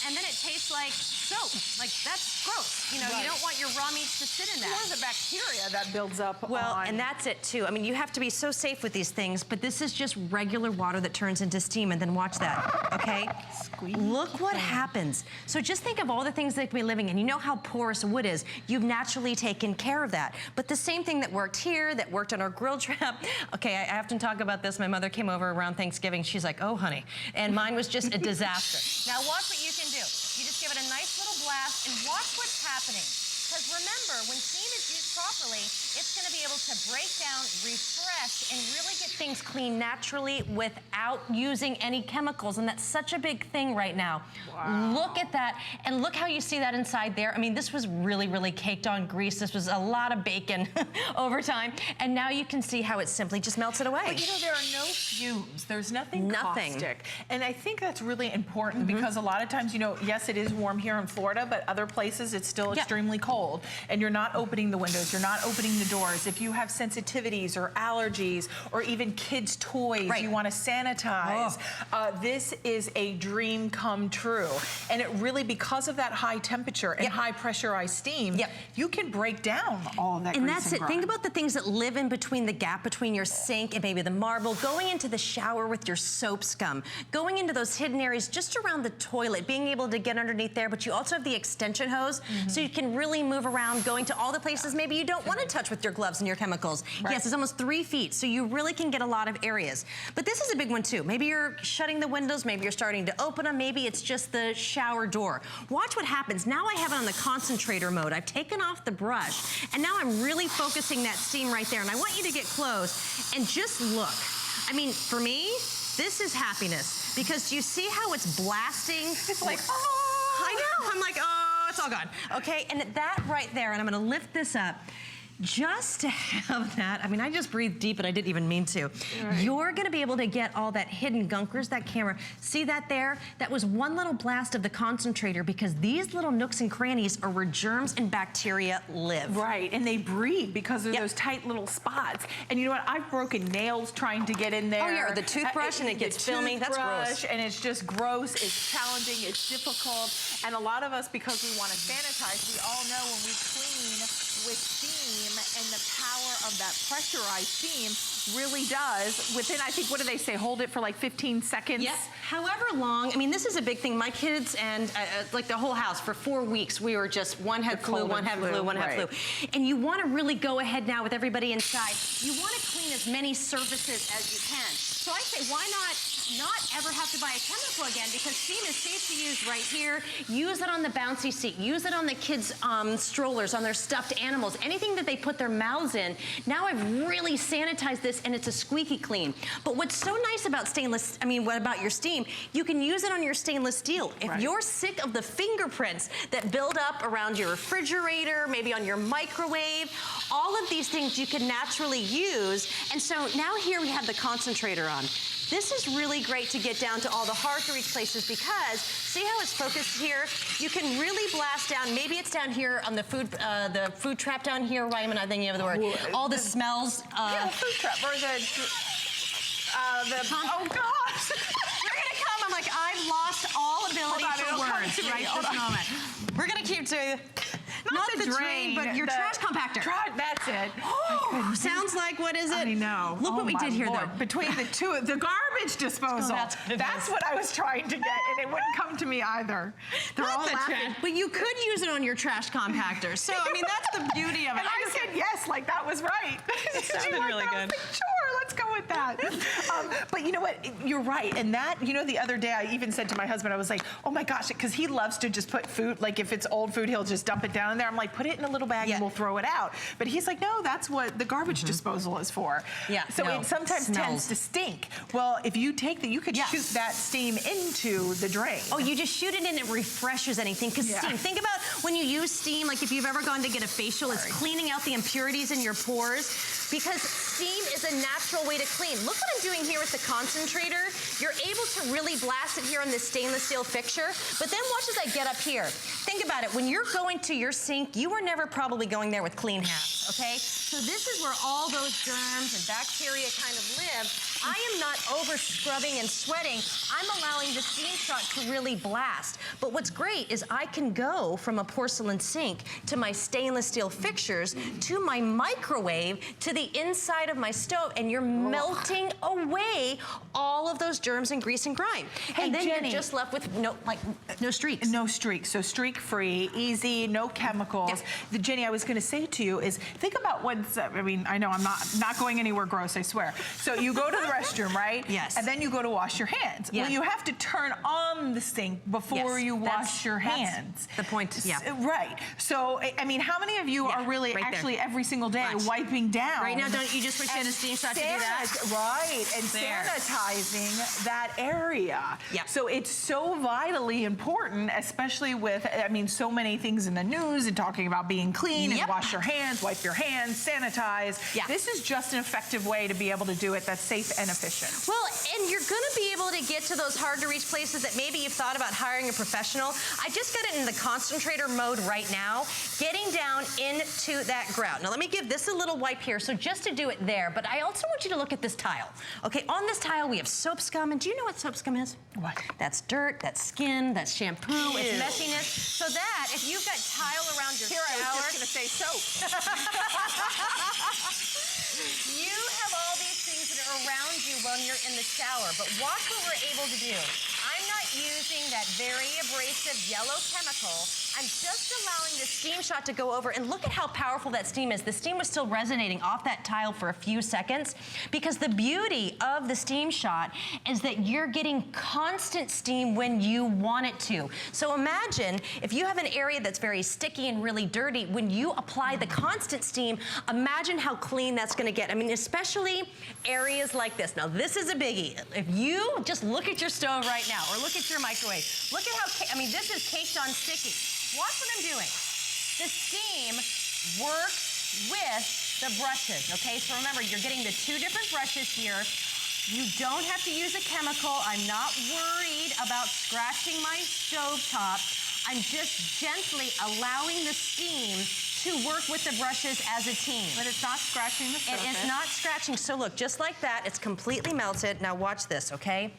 and then it tastes like soap. Like, that's gross. You don't want your raw meats to sit in that. Or the bacteria that builds up and that's it too. You have to be so safe with these things, but this is just regular water that turns into steam, and then watch that, okay? Squeeze. Look what happens. So just think of all the things that we're living in. You know how porous wood is. You've naturally taken care of that. But the same thing that worked here, that worked on our grill trap. Okay, I have to talk about this. My mother came over around Thanksgiving. She's like, oh, honey. And mine was just a disaster. Now watch what you can do. You just give it a nice little blast and watch what's happening. Because remember, when steam is used properly, it's going to be able to break down, refresh, and really get things clean naturally without using any chemicals. And that's such a big thing right now. Wow. Look at that. And look how you see that inside there. This was really, really caked on grease. This was a lot of bacon over time. And now you can see how it simply just melts it away. But there are no fumes. There's nothing caustic. And I think that's really important because a lot of times, yes, it is warm here in Florida, but other places it's still extremely cold. And you're not opening the windows, you're not opening the doors. If you have sensitivities or allergies or even kids' toys you want to sanitize, this is a dream come true. And it really, because of that high temperature and high pressurized steam, you can break down all of that grease and that's it. grime. Think about the things that live in between the gap between your sink and maybe the marble, going into the shower with your soap scum, going into those hidden areas just around the toilet, being able to get underneath there, but you also have the extension hose, so you can really move around, going to all the places maybe you don't want to touch with your gloves and your chemicals. Yes, it's almost 3 feet, so you really can get a lot of areas. But this is a big one too. Maybe you're shutting the windows, maybe you're starting to open them, maybe it's just the shower door. Watch what happens. Now I have it on the concentrator mode. I've taken off the brush, and now I'm really focusing that steam right there. And I want you to get close and just look. For me, this is happiness, because do you see how it's blasting? It's like, I know. I'm like, oh, it's all gone. Okay, and that right there, and I'm gonna lift this up. just to have that, I mean, I just breathed deep and I didn't even mean to. Right. You're gonna be able to get all that hidden gunk. Where's that camera? See that there? That was one little blast of the concentrator, because these little nooks and crannies are where germs and bacteria live. Right, and they breed because of those tight little spots. And you know what? I've broken nails trying to get in there. Oh yeah, or the toothbrush and it gets filmy. That's gross. And it's just gross, it's challenging, it's difficult. And a lot of us, because we want to sanitize, we all know when we clean with steam, and the power of that pressurized steam really does, within, I think, what do they say, hold it for like 15 seconds? Yes, however long. I mean, this is a big thing. My kids and like the whole house, for 4 weeks, we were just one had flu, one had flu, one had flu. And you want to really go ahead now with everybody inside. You want to clean as many surfaces as you can. So I say, why not ever have to buy a chemical again, because steam is safe to use right here. Use it on the bouncy seat. Use it on the kids' strollers, on their stuffed animals, anything that they put their mouths in. Now I've really sanitized this, and it's a squeaky clean. But what's so nice about what about your steam? You can use it on your stainless steel. If you're sick of the fingerprints that build up around your refrigerator, maybe on your microwave, all of these things you can naturally use. And so now here we have the concentrator on. This is really great to get down to all the hard to reach places, because see how it's focused here? You can really blast down. Maybe it's down here on the food trap down here, right? I think you have the word. All the smells. Yeah, the food trap, or oh gosh. You're gonna come, I'm like, I've lost all ability for words right this moment. We're gonna keep to not the drain, but your trash compactor. That's it. Oh, sounds like, what is it? I know. Look what we did here, though. Between the two, the garbage disposal. That's what I was trying to get, and it wouldn't come to me either. They're all laughing. But you could use it on your trash compactor. So, I mean, that's the beauty of it. And I said yes, like that was right. It sounded really good. Sure, let's go with that. But you know what? You're right. And that, you know, the other day I even said to my husband, I was like, oh my gosh, because he loves to just put food, like if it's old food, he'll just dump it down in there. I'm like, put it in a little bag and we'll throw it out. But he's like, no, that's what the garbage disposal is for. Yeah. So it sometimes tends to stink. Well, if you take that, you could shoot that steam into the drain. Oh, you just shoot it in, it refreshes anything. Because steam, think about when you use steam, like if you've ever gone to get a facial, it's cleaning out the impurities in your pores. Because steam is a natural way to clean. Look what I'm doing here with the concentrator. You're able to really blast it here on this stainless steel fixture. But then watch as I get up here. Think about it. When you're going to your sink, you were never probably going there with clean hands, okay? So this is where all those germs and bacteria kind of live. I am not over scrubbing and sweating. I'm allowing the steam shot to really blast. But what's great is I can go from a porcelain sink to my stainless steel fixtures to my microwave to the inside of my stove, and you're melting away all of those germs and grease and grime. Hey, and then Jenny, you're just left with no streaks. No streaks. So streak-free, easy, no chemicals. Jenny, I was going to say to you is, think about what's, I mean, I know I'm not going anywhere gross, I swear. So you go to the restroom, right? Yes. And then you go to wash your hands. Yeah. Well, you have to turn on the sink before you wash your hands. The point, Right. So, I mean, how many of you are really actually every single day wiping down? Right now, don't you just wish you had a steam shot to do that? Right, and sanitizing that area. Yeah. So it's so vitally important, especially with, I mean, so many things in the news and talking about being clean and wash your hands, wipe your hands, sanitize. Yeah. This is just an effective way to be able to do it that's safe and efficient. Well, and you're gonna be able to get to those hard to reach places that maybe you've thought about hiring a professional. I just got it in the concentrator mode right now, getting down into that grout. Now let me give this a little wipe here, so just to do it there, but I also want you to look at this tile. Okay, on this tile we have soap scum, and do you know what soap scum is? What? That's dirt, that's skin, that's shampoo, it's messiness. So that, if you've got tile around your shower. I was just gonna say soap. You have all these things that are around you when you're in the shower, but watch what we're able to do. I'm not using that very abrasive yellow chemical. I'm just allowing the steam shot to go over, and look at how powerful that steam is. The steam was still resonating off that tile for a few seconds, because the beauty of the steam shot is that you're getting constant steam when you want it to. So imagine if you have an area that's very sticky and really dirty, when you apply the constant steam, imagine how clean that's gonna get. I mean, especially areas like this. Now, this is a biggie. If you just look at your stove right now, or look at your microwave, look at how, I mean, this is caked on sticky. Watch what I'm doing. The steam works with the brushes, okay? So remember, you're getting the 2 different brushes here. You don't have to use a chemical. I'm not worried about scratching my stovetop. I'm just gently allowing the steam to work with the brushes as a team. But it's not scratching the surface. It is not scratching. So look, just like that, it's completely melted. Now watch this, okay?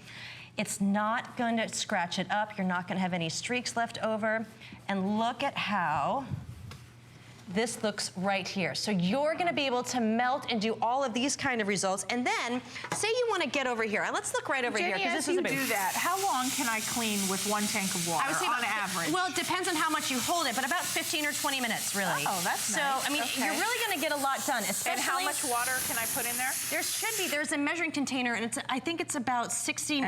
It's not going to scratch it up. You're not going to have any streaks left over. And look at how this looks right here. So you're gonna be able to melt and do all of these kind of results. And then, say you wanna get over here. Let's look right over here. Jenny, This as is you a big... do that, how long can I clean with 1 tank of water I would say on average? Well, it depends on how much you hold it, but about 15 or 20 minutes, really. Oh, that's nice. So, I mean, Okay. you're really gonna get a lot done, especially... And how much water can I put in there? There's a measuring container, and I think it's about 60,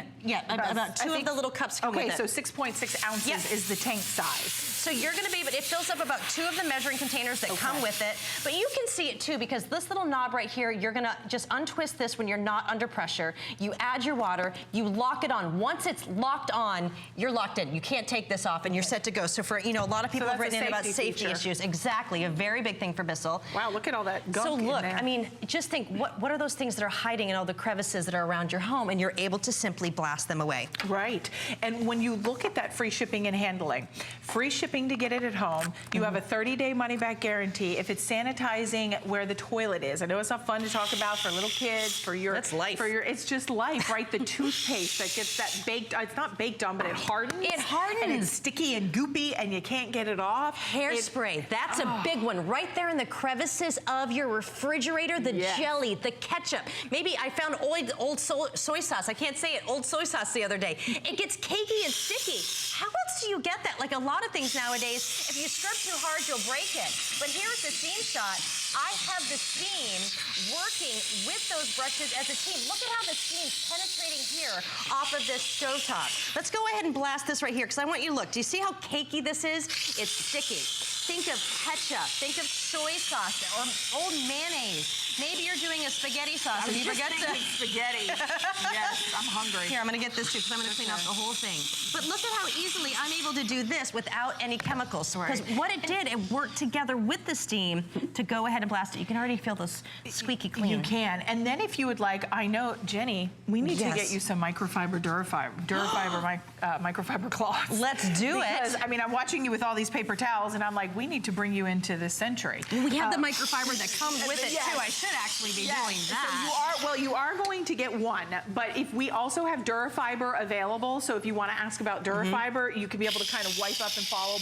about 2 of the little cups come with it. Okay, so 6.6 ounces is the tank size. So you're gonna be able, it fills up about 2 of the measuring containers that come with it. But you can see it too, because this little knob right here, you're gonna just untwist this when you're not under pressure. You add your water, you lock it on. Once it's locked on, you're locked in. You can't take this off and you're set to go. So for, you know, a lot of people have written in about safety issues. Exactly, a very big thing for Bissell. Wow, look at all that gunk So look, in there. I mean, just think, what are those things that are hiding in all the crevices that are around your home, and you're able to simply blast them away. Right, and when you look at that free shipping and handling, free shipping to get it at home, you have a 30-day money-back guarantee. If it's sanitizing where the toilet is, I know it's not fun to talk about for little kids, for your... That's life. It's just life, right? The toothpaste that gets that baked, it's not baked on, but it hardens. It hardens. And it's sticky and goopy, and you can't get it off. Hairspray, that's a big one. Right there in the crevices of your refrigerator, the jelly, the ketchup. Maybe I found old soy sauce. I can't say it, old soy sauce the other day. It gets cakey and sticky. How else do you get that? Like a lot of things nowadays, if you scrub too hard, you'll break it. But here's the steam shot. I have the steam working with those brushes as a team. Look at how the steam's penetrating here off of this stovetop. Let's go ahead and blast this right here, because I want you to look. Do you see how cakey this is? It's sticky. Think of ketchup, think of soy sauce, or old mayonnaise. Maybe you're doing a spaghetti sauce and you forget to... spaghetti. Yes, I'm hungry. Here, I'm gonna get this too, because I'm gonna clean off the whole thing. But look at how easily I'm able to do this without any chemicals. Because what it did, it worked together with the steam to go ahead and blast it. You can already feel this squeaky clean. You can. And then if you would like, I know, Jenny, we need to get you some microfiber microfiber cloths. Let's do it. Because, I mean, I'm watching you with all these paper towels, and I'm like, we need to bring you into this century. We have the microfiber that comes with it, too. I should actually be doing that. So you are going to get one, but if we also have Durafiber available, so if you want to ask about Durafiber, you can be able to kind of wipe up and follow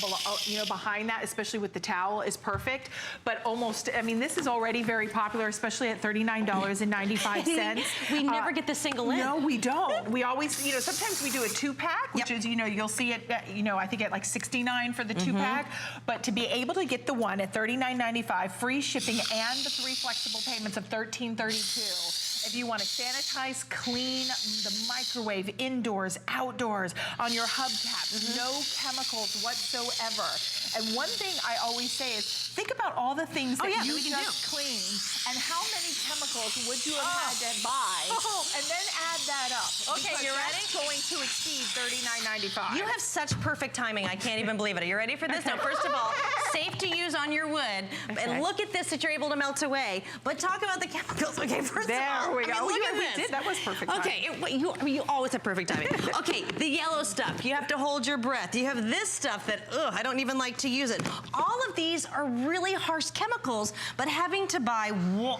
behind that, especially with the towel, is perfect. But almost, I mean, this is already very popular, especially at $39.95. We never get the single in. No, we don't. We always, you know, sometimes we do a 2-pack, which is, you know, you'll see it, you know, I think at like $69 for the 2-pack. But to be able to get the one at $39.95, free shipping, and the 3 flexible payments of $13.32. If you want to sanitize, clean the microwave, indoors, outdoors, on your hubcaps, no chemicals whatsoever. And one thing I always say is, think about all the things that you just cleaned, and how many chemicals would you have had to buy, and then add that up. Okay, you ready? That's going to exceed $39.95. You have such perfect timing. I can't even believe it. Are you ready for this? Now, first of all, safe to use on your wood. And look at this that you're able to melt away. But talk about the chemicals. Okay, first of all. There we go. I mean, look at this. We did. That was perfect timing. Okay, you always have perfect timing. Okay, the yellow stuff. You have to hold your breath. You have this stuff that, I don't even like to use it. All of these are really harsh chemicals, but having to buy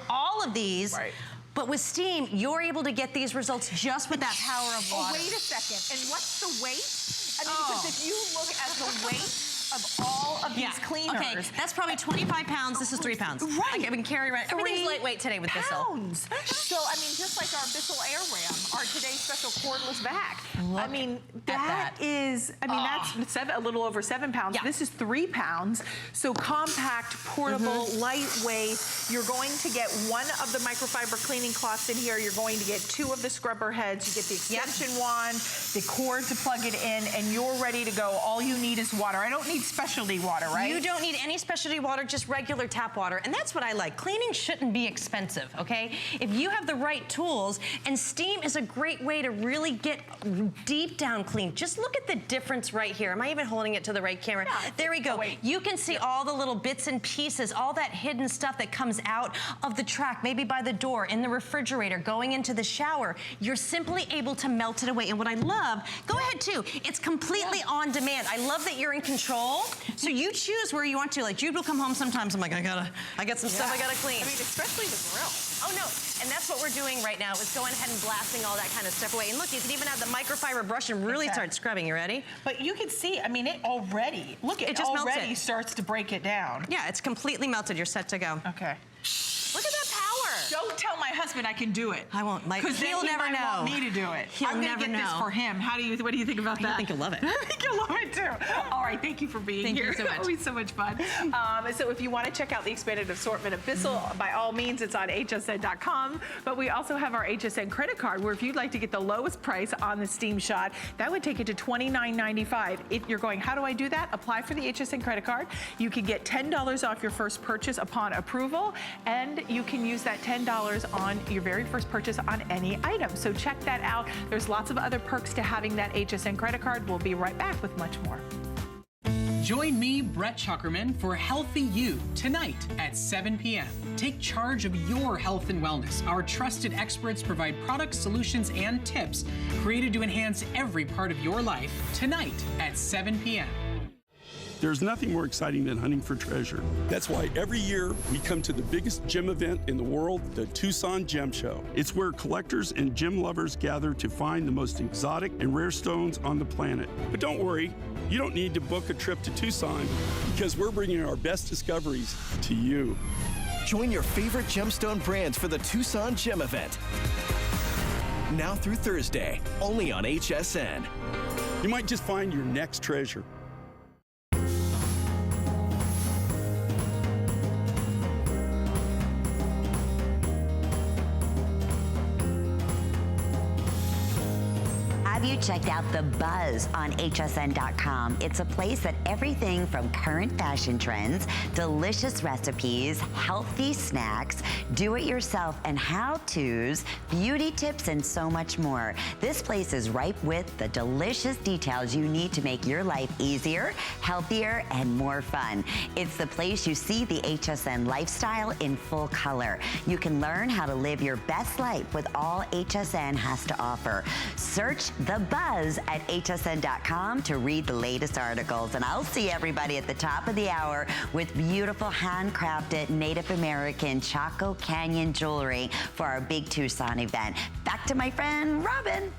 all of these. Right. But with steam, you're able to get these results just with that power of water. Oh, wait a second. And what's the weight? I mean, because if you look at the weight of all of these cleaners. Okay, that's probably 25 pounds. This is 3 pounds. Right. Okay, we can carry around. Everything's lightweight today with Bissell. Pounds. So, I mean, just like our Bissell Air Ram, our today's special cordless vac. Look I mean, that is, I mean, that's a little over 7 pounds. Yeah. This is 3 pounds. So compact, portable, lightweight. You're going to get one of the microfiber cleaning cloths in here. You're going to get 2 of the scrubber heads. You get the extension wand, the cord to plug it in, and you're ready to go. All you need is water. I don't need need specialty water, right? You don't need any specialty water, just regular tap water. And that's what I like. Cleaning shouldn't be expensive, okay? If you have the right tools, and steam is a great way to really get deep down clean. Just look at the difference right here. Am I even holding it to the right camera? Yeah, there we go. Oh, you can see all the little bits and pieces, all that hidden stuff that comes out of the track, maybe by the door, in the refrigerator, going into the shower. You're simply able to melt it away. And what I love, go ahead too, it's completely on demand. I love that you're in control. So you choose where you want to. Like Jude will come home sometimes, I'm like, I got some stuff I gotta clean. I mean, especially the grill. Oh no, and that's what we're doing right now, is going ahead and blasting all that kind of stuff away. And look, you can even have the microfiber brush and really start scrubbing. You ready? But you can see, I mean, it already, look, it just already starts to break it down. Yeah, it's completely melted. You're set to go. Okay. Look at that power. Don't tell my husband I can do it. I won't. Because he'll never know. Want me to do it. He'll never know. This for him. What do you think about that? I think you'll love it. I think you'll love it too. All right, thank you for being here. Thank you so much. Always so much fun. So if you want to check out the expanded assortment of Bissell, by all means, it's on hsn.com. But we also have our HSN credit card, where if you'd like to get the lowest price on the steam shot, that would take it to $29.95. If you're going, how do I do that? Apply for the HSN credit card. You can get $10 off your first purchase upon approval, and you can use that $10 on your very first purchase on any item. So check that out. There's lots of other perks to having that HSN credit card. We'll be right back with much more. Join me, Brett Schuckerman, for Healthy You tonight at 7 p.m. Take charge of your health and wellness. Our trusted experts provide products, solutions, and tips created to enhance every part of your life tonight at 7 p.m. There's nothing more exciting than hunting for treasure. That's why every year we come to the biggest gem event in the world, the Tucson Gem Show. It's where collectors and gem lovers gather to find the most exotic and rare stones on the planet. But don't worry, you don't need to book a trip to Tucson, because we're bringing our best discoveries to you. Join your favorite gemstone brands for the Tucson Gem Event. Now through Thursday, only on HSN. You might just find your next treasure. Have you checked out The Buzz on hsn.com? It's a place that everything from current fashion trends, delicious recipes, healthy snacks, do-it-yourself and how-tos, beauty tips, and so much more. This place is ripe with the delicious details you need to make your life easier, healthier, and more fun. It's the place you see the HSN lifestyle in full color. You can learn how to live your best life with all HSN has to offer. Search The Buzz at hsn.com to read the latest articles. And I'll see everybody at the top of the hour with beautiful handcrafted Native American Chaco Canyon jewelry for our big Tucson event. Back to my friend Robin.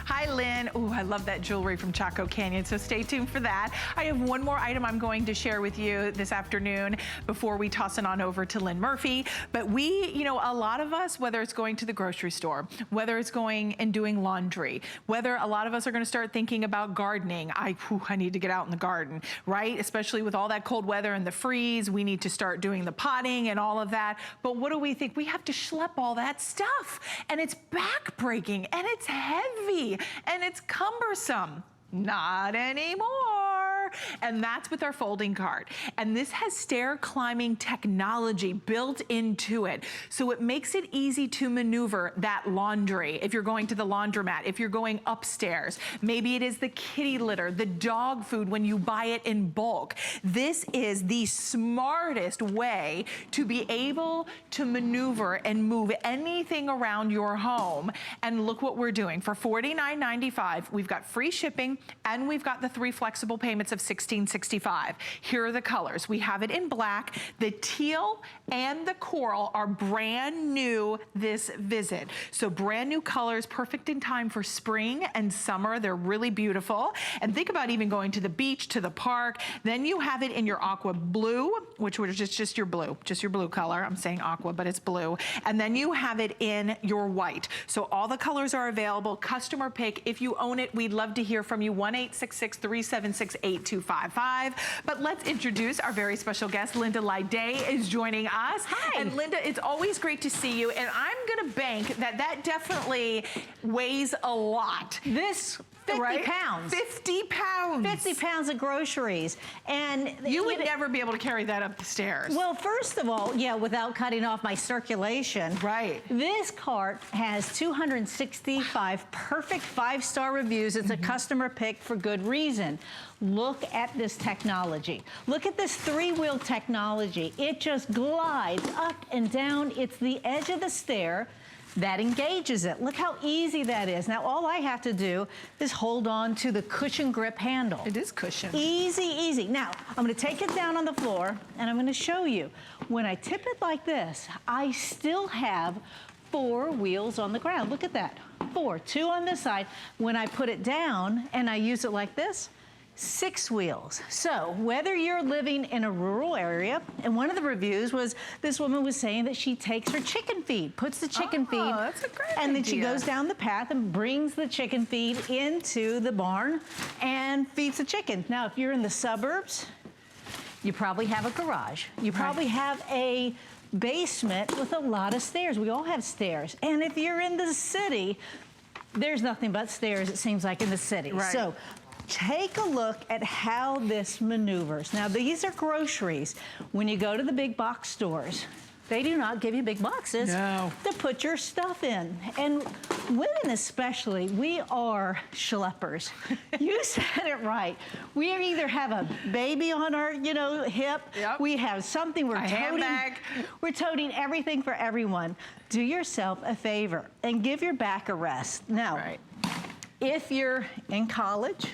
Hi, Lynn. Ooh, I love that jewelry from Chaco Canyon, so stay tuned for that. I have one more item I'm going to share with you this afternoon before we toss it on over to Lynn Murphy. But we, you know, a lot of us, whether it's going to the grocery store, whether it's going and doing laundry, whether a lot of us are going to start thinking about gardening. I need to get out in the garden, right? Especially with all that cold weather and the freeze, we need to start doing the potting and all of that. But what do we think? We have to schlep all that stuff, and it's backbreaking, and it's heavy, and it's cumbersome. Not anymore. And that's with our folding cart. And this has stair climbing technology built into it. So it makes it easy to maneuver that laundry. If you're going to the laundromat, if you're going upstairs, maybe it is the kitty litter, the dog food when you buy it in bulk. This is the smartest way to be able to maneuver and move anything around your home. And look what we're doing. For $49.95, we've got free shipping, and we've got the 3 flexible payments of $16.65. Here are the colors. We have it in black. The teal and the coral are brand new this visit. So brand new colors, perfect in time for spring and summer. They're really beautiful. And think about even going to the beach, to the park. Then you have it in your aqua blue, which was just your blue color. I'm saying aqua, but it's blue. And then you have it in your white. So all the colors are available. Customer pick. If you own it, we'd love to hear from you. 1-866-376-8255. But let's introduce our very special guest. Linda Lyday is joining us. Hi. And Linda, it's always great to see you. And I'm gonna bank that definitely weighs a lot. This 50 pounds. 50 pounds. 50 pounds of groceries. And you would never be able to carry that up the stairs. Well, first of all, yeah, without cutting off my circulation. Right. This cart has 265 perfect 5-star reviews. It's a customer pick for good reason. Look at this technology. Look at this 3-wheel technology. It just glides up and down. It's the edge of the stair that engages it. Look how easy that is. Now, all I have to do is hold on to the cushion grip handle. It is cushion. Easy, easy. Now, I'm gonna take it down on the floor and I'm gonna show you. When I tip it like this, I still have 4 wheels on the ground. Look at that, 4, 2 on this side. When I put it down and I use it like this, 6 wheels. So whether you're living in a rural area, and one of the reviews was this woman was saying that she takes her chicken feed, puts the chicken feed, that's a great and then idea. she goes down the path and brings the chicken feed into the barn and feeds the chicken. Now, if you're in the suburbs, you probably have a garage. You probably have a basement with a lot of stairs. We all have stairs. And if you're in the city, there's nothing but stairs, it seems like, in the city. Right. So take a look at how this maneuvers. Now, these are groceries. When you go to the big box stores, they do not give you big boxes to put your stuff in. And women especially, we are schleppers. You said it right. We either have a baby on our, hip. Yep. We have something we're toting. Handbag. We're toting everything for everyone. Do yourself a favor and give your back a rest. Now, if you're in college,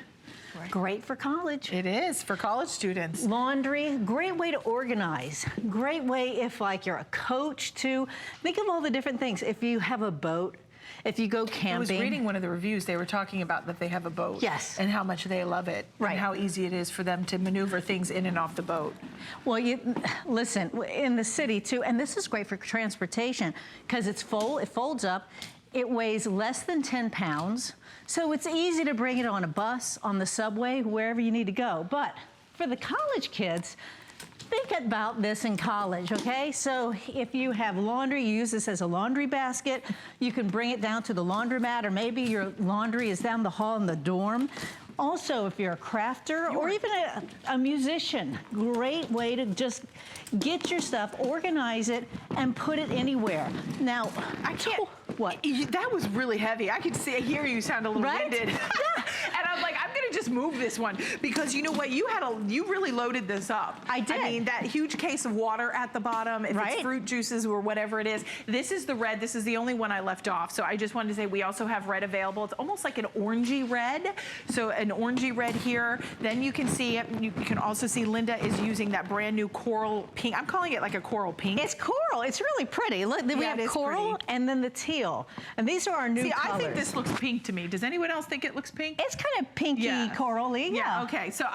great for college. It is for college students. Laundry, great way to organize. Great way if like you're a coach too. Think of all the different things. If you have a boat, if you go camping. I was reading one of the reviews. They were talking about that they have a boat. Yes. And how much they love it. Right. And how easy it is for them to maneuver things in and off the boat. Well, listen, in the city too, and this is great for transportation because it folds up. It weighs less than 10 pounds, so it's easy to bring it on a bus, on the subway, wherever you need to go. But for the college kids, think about this in college, okay? So if you have laundry, you use this as a laundry basket. You can bring it down to the laundromat, or maybe your laundry is down the hall in the dorm. Also, if you're a crafter or even a musician, great way to just get your stuff, organize it, and put it anywhere. Now, I can't. What? That was really heavy. I could hear you sound a little winded. And I'm like, I'm gonna just move this one because you know what? You really loaded this up. I did. I mean, that huge case of water at the bottom, if it's fruit juices or whatever it is. This is the red. This is the only one I left off. So I just wanted to say we also have red available. It's almost like an orangey red. So an orangey red here. Then you can see it. You can also see Linda is using that brand new coral pink. I'm calling it like a coral pink. It's coral. It's really pretty. Look, we have coral and then the teal. And these are our new colors. I think this looks pink to me. Does anyone else think it looks pink? It's kind of pinky, corally. Yeah. Okay. So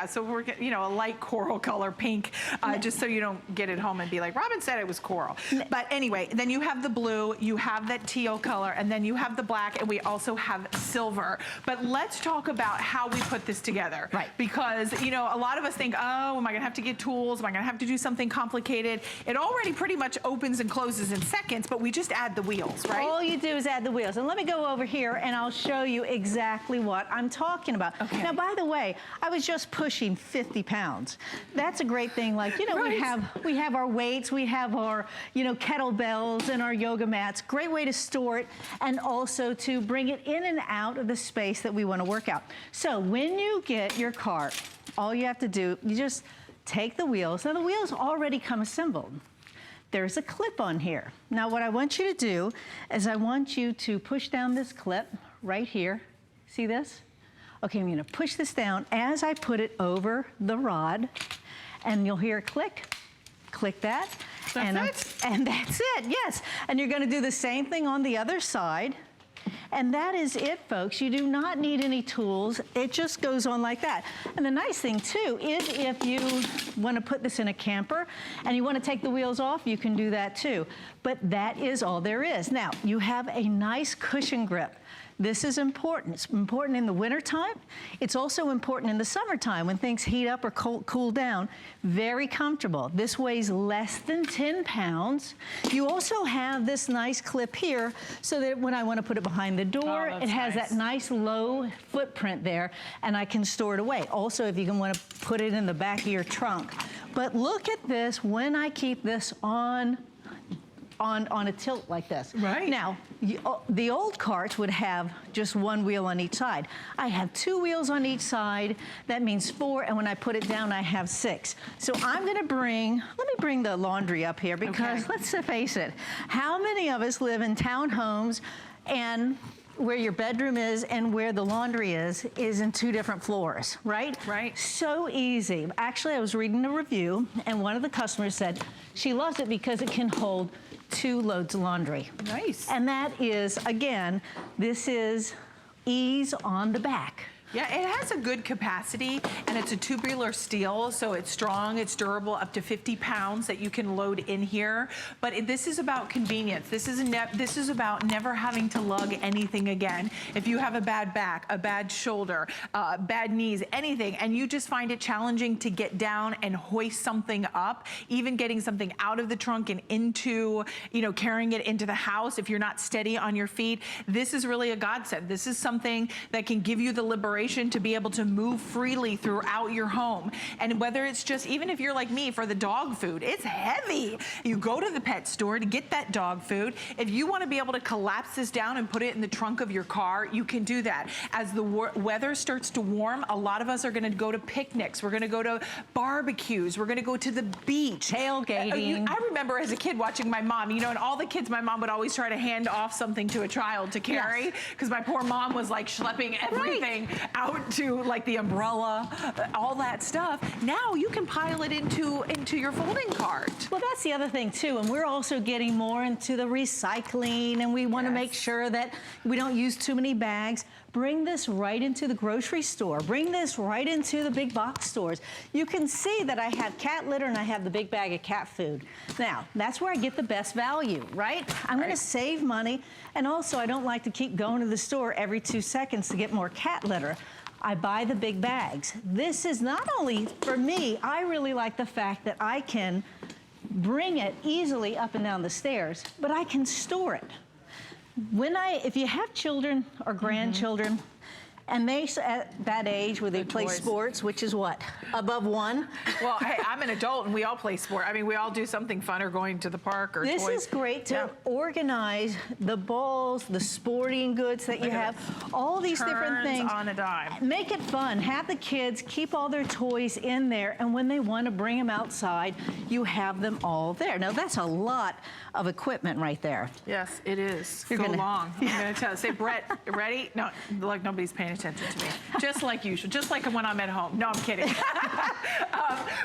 so we're getting a light coral color pink, just so you don't get it home and be like, Robin said it was coral. But anyway, then you have the blue, you have that teal color, and then you have the black, and we also have silver. But let's talk about how we put this together. Right. Because a lot of us think, oh, am I gonna have to get tools? Am I gonna have to do something complicated? It already pretty much opens and closes in seconds, but we just add the wheels, right? All you do is add the wheels. And let me go over here and I'll show you exactly what I'm talking about. Okay. Now, by the way, I was just pushing 50 pounds. That's a great thing. Like, we have our weights, we have our, kettlebells and our yoga mats. Great way to store it and also to bring it in and out of the space that we want to work out. So when you get your cart, all you have to do, you just take the wheels. Now, the wheels already come assembled. There's a clip on here. Now, what I want you to do is I want you to push down this clip right here. See this? Okay, I'm gonna push this down as I put it over the rod, and you'll hear a click. Click that. And that's it, yes. And you're gonna do the same thing on the other side. And that is it, folks. You do not need any tools. It just goes on like that. And the nice thing, too, is if you want to put this in a camper and you want to take the wheels off, you can do that, too. But that is all there is. Now, you have a nice cushion grip. This is important. It's important in the wintertime. It's also important in the summertime when things heat up or cool down. Very comfortable. This weighs less than 10 pounds. You also have this nice clip here so that when I want to put it behind the door, it has that nice low footprint there, and I can store it away. Also, if you can want to put it in the back of your trunk. But look at this when I keep this on a tilt like this. Right. Now, the old carts would have just one wheel on each side. I have 2 wheels on each side. That means 4, and when I put it down, I have 6. So I'm gonna let me bring the laundry up here because let's face it, how many of us live in townhomes and where your bedroom is and where the laundry is in 2 different floors, right? Right. So easy. Actually, I was reading a review, and one of the customers said she loves it because it can hold 2 loads of laundry. Nice. And that is, again, this is ease on the back. Yeah, it has a good capacity, and it's a tubular steel, so it's strong, it's durable, up to 50 pounds that you can load in here. But this is about convenience. This is about never having to lug anything again. If you have a bad back, a bad shoulder, bad knees, anything, and you just find it challenging to get down and hoist something up, even getting something out of the trunk and into, carrying it into the house if you're not steady on your feet, this is really a godsend. This is something that can give you the liberation to be able to move freely throughout your home. And whether it's just, even if you're like me for the dog food, it's heavy. You go to the pet store to get that dog food. If you want to be able to collapse this down and put it in the trunk of your car, you can do that. As the weather starts to warm, a lot of us are going to go to picnics. We're going to go to barbecues. We're going to go to the beach. Tailgating. I remember as a kid watching my mom, and all the kids, my mom would always try to hand off something to a child to carry because my poor mom was like schlepping everything out to like the umbrella, all that stuff. Now you can pile it into your folding cart. Well, that's the other thing too, and we're also getting more into the recycling, and we want to make sure that we don't use too many bags. Bring this right into the grocery store. Bring this right into the big box stores. You can see that I have cat litter and I have the big bag of cat food. Now, that's where I get the best value, right? I'm going to save money, and also I don't like to keep going to the store every 2 seconds to get more cat litter. I buy the big bags. This is not only for me, I really like the fact that I can bring it easily up and down the stairs, but I can store it. If you have children or grandchildren, and they, at that age where they play sports, which is what, above 1? Well, hey, I'm an adult and we all play sport. I mean, we all do something fun or going to the park or This is great to organize the balls, the sporting goods that you have, all these different things. On a dime. Make it fun. Have the kids keep all their toys in there, and when they want to bring them outside, you have them all there. Now, that's a lot of equipment right there. Yes, it is. You're gonna, long. I'm going to tell you. Say, Brett, ready? No, like nobody's paying attention to me. Just like usual. Just like when I'm at home. No, I'm kidding.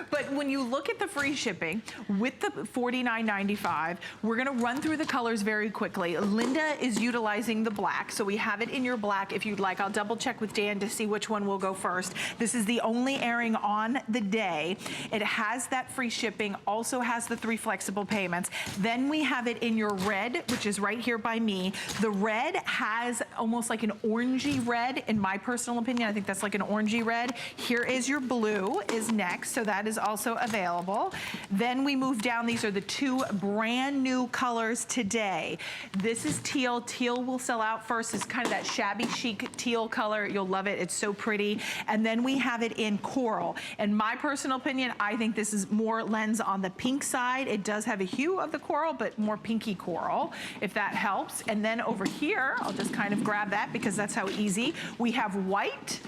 But when you look at the free shipping with the $49.95, we're going to run through the colors very quickly. Linda is utilizing the black, so we have it in your black if you'd like. I'll double check with Dan to see which one will go first. This is the only airing on the day. It has that free shipping, also has the 3 flexible payments. Then we have it in your red, which is right here by me. The red has almost like an orangey red, in my personal opinion. I think that's like an orangey red. Here is your blue is next, so that is also available. Then we move down. These are the 2 brand new colors today. This is teal. Teal will sell out first. It's kind of that shabby chic teal color. You'll love it. It's so pretty. And then we have it in coral. In my personal opinion, I think this is more lens on the pink side. It does have a hue of the coral, but more pinky coral, if that helps. And then over here, I'll just kind of grab that because that's how easy. We have white,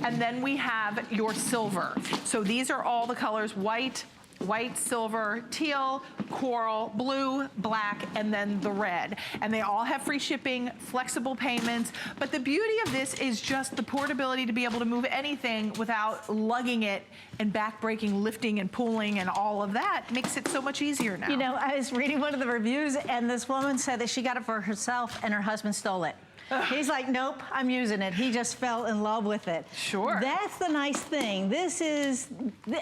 and then we have your silver. So these are all the colors: white, silver, teal, coral, blue, black, and then the red. And they all have free shipping, flexible payments. But the beauty of this is just the portability to be able to move anything without lugging it and back-breaking, lifting and pulling and all of that. Makes it so much easier now. I was reading one of the reviews, and this woman said that she got it for herself and her husband stole it. He's like, nope, I'm using it. He just fell in love with it. Sure. That's the nice thing. This is,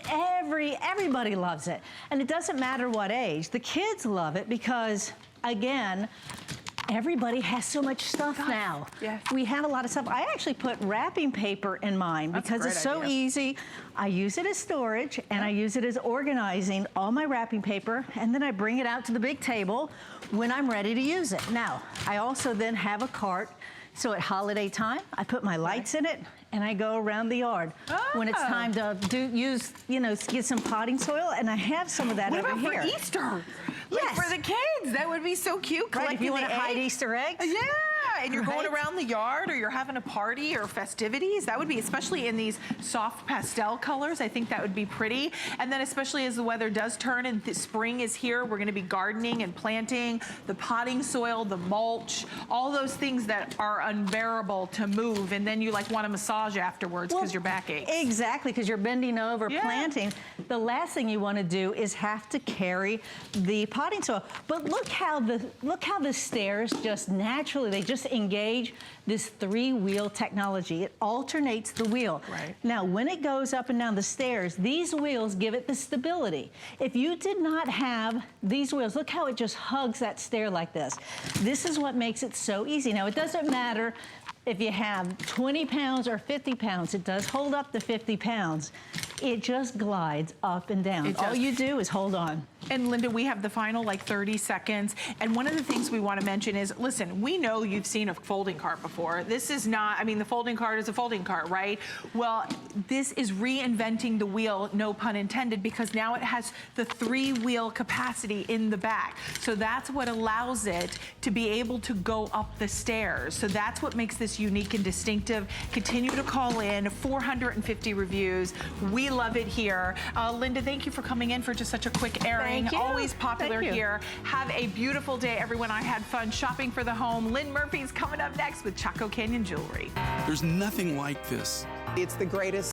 everybody loves it. And it doesn't matter what age. The kids love it because, again, everybody has so much stuff now. Yes. We have a lot of stuff. I actually put wrapping paper in mine That's a because it's great so idea. easy. I use it as storage and I use it as organizing all my wrapping paper, and then I bring it out to the big table when I'm ready to use it. Now, I also then have a cart. So at holiday time, I put my lights in it and I go around the yard. When it's time to get some potting soil, and I have some of that What over about here. for Easter? Like Yes. for the kids, that would be so cute. Right, if you want to hide eggs. Easter eggs. Yeah, and you're going Right. around the yard, or you're having a party or festivities. That would be, especially in these soft pastel colors, I think that would be pretty. And then especially as the weather does turn and spring is here, we're gonna be gardening and planting, the potting soil, the mulch, all those things that are unbearable to move. And then you like want to massage afterwards because your back aches. Exactly, because you're bending over, Yeah. planting. The last thing you want to do is have to carry the potting soil. But look how the stairs just naturally, they just engage this 3-wheel technology. It alternates the wheel. Right. Now, when it goes up and down the stairs, these wheels give it the stability. If you did not have these wheels, look how it just hugs that stair like this. This is what makes it so easy. Now, it doesn't matter if you have 20 pounds or 50 pounds, it does hold up to 50 pounds. It just glides up and down. It does. All you do is hold on. And Linda, we have the final like 30 seconds. And one of the things we want to mention is, listen, we know you've seen a folding cart before. This is not, I mean, the folding cart is a folding cart, right? Well, this is reinventing the wheel, no pun intended, because now it has the 3-wheel capacity in the back. So that's what allows it to be able to go up the stairs. So that's what makes this unique and distinctive. Continue to call in, 450 reviews. We love it here. Linda, thank you for coming in for just such a quick airing. Thank you. Always popular Thank you. here. Have a beautiful day, everyone. I had fun shopping for the home. Lynn Murphy's coming up next with Chaco Canyon Jewelry. There's nothing like this. It's the greatest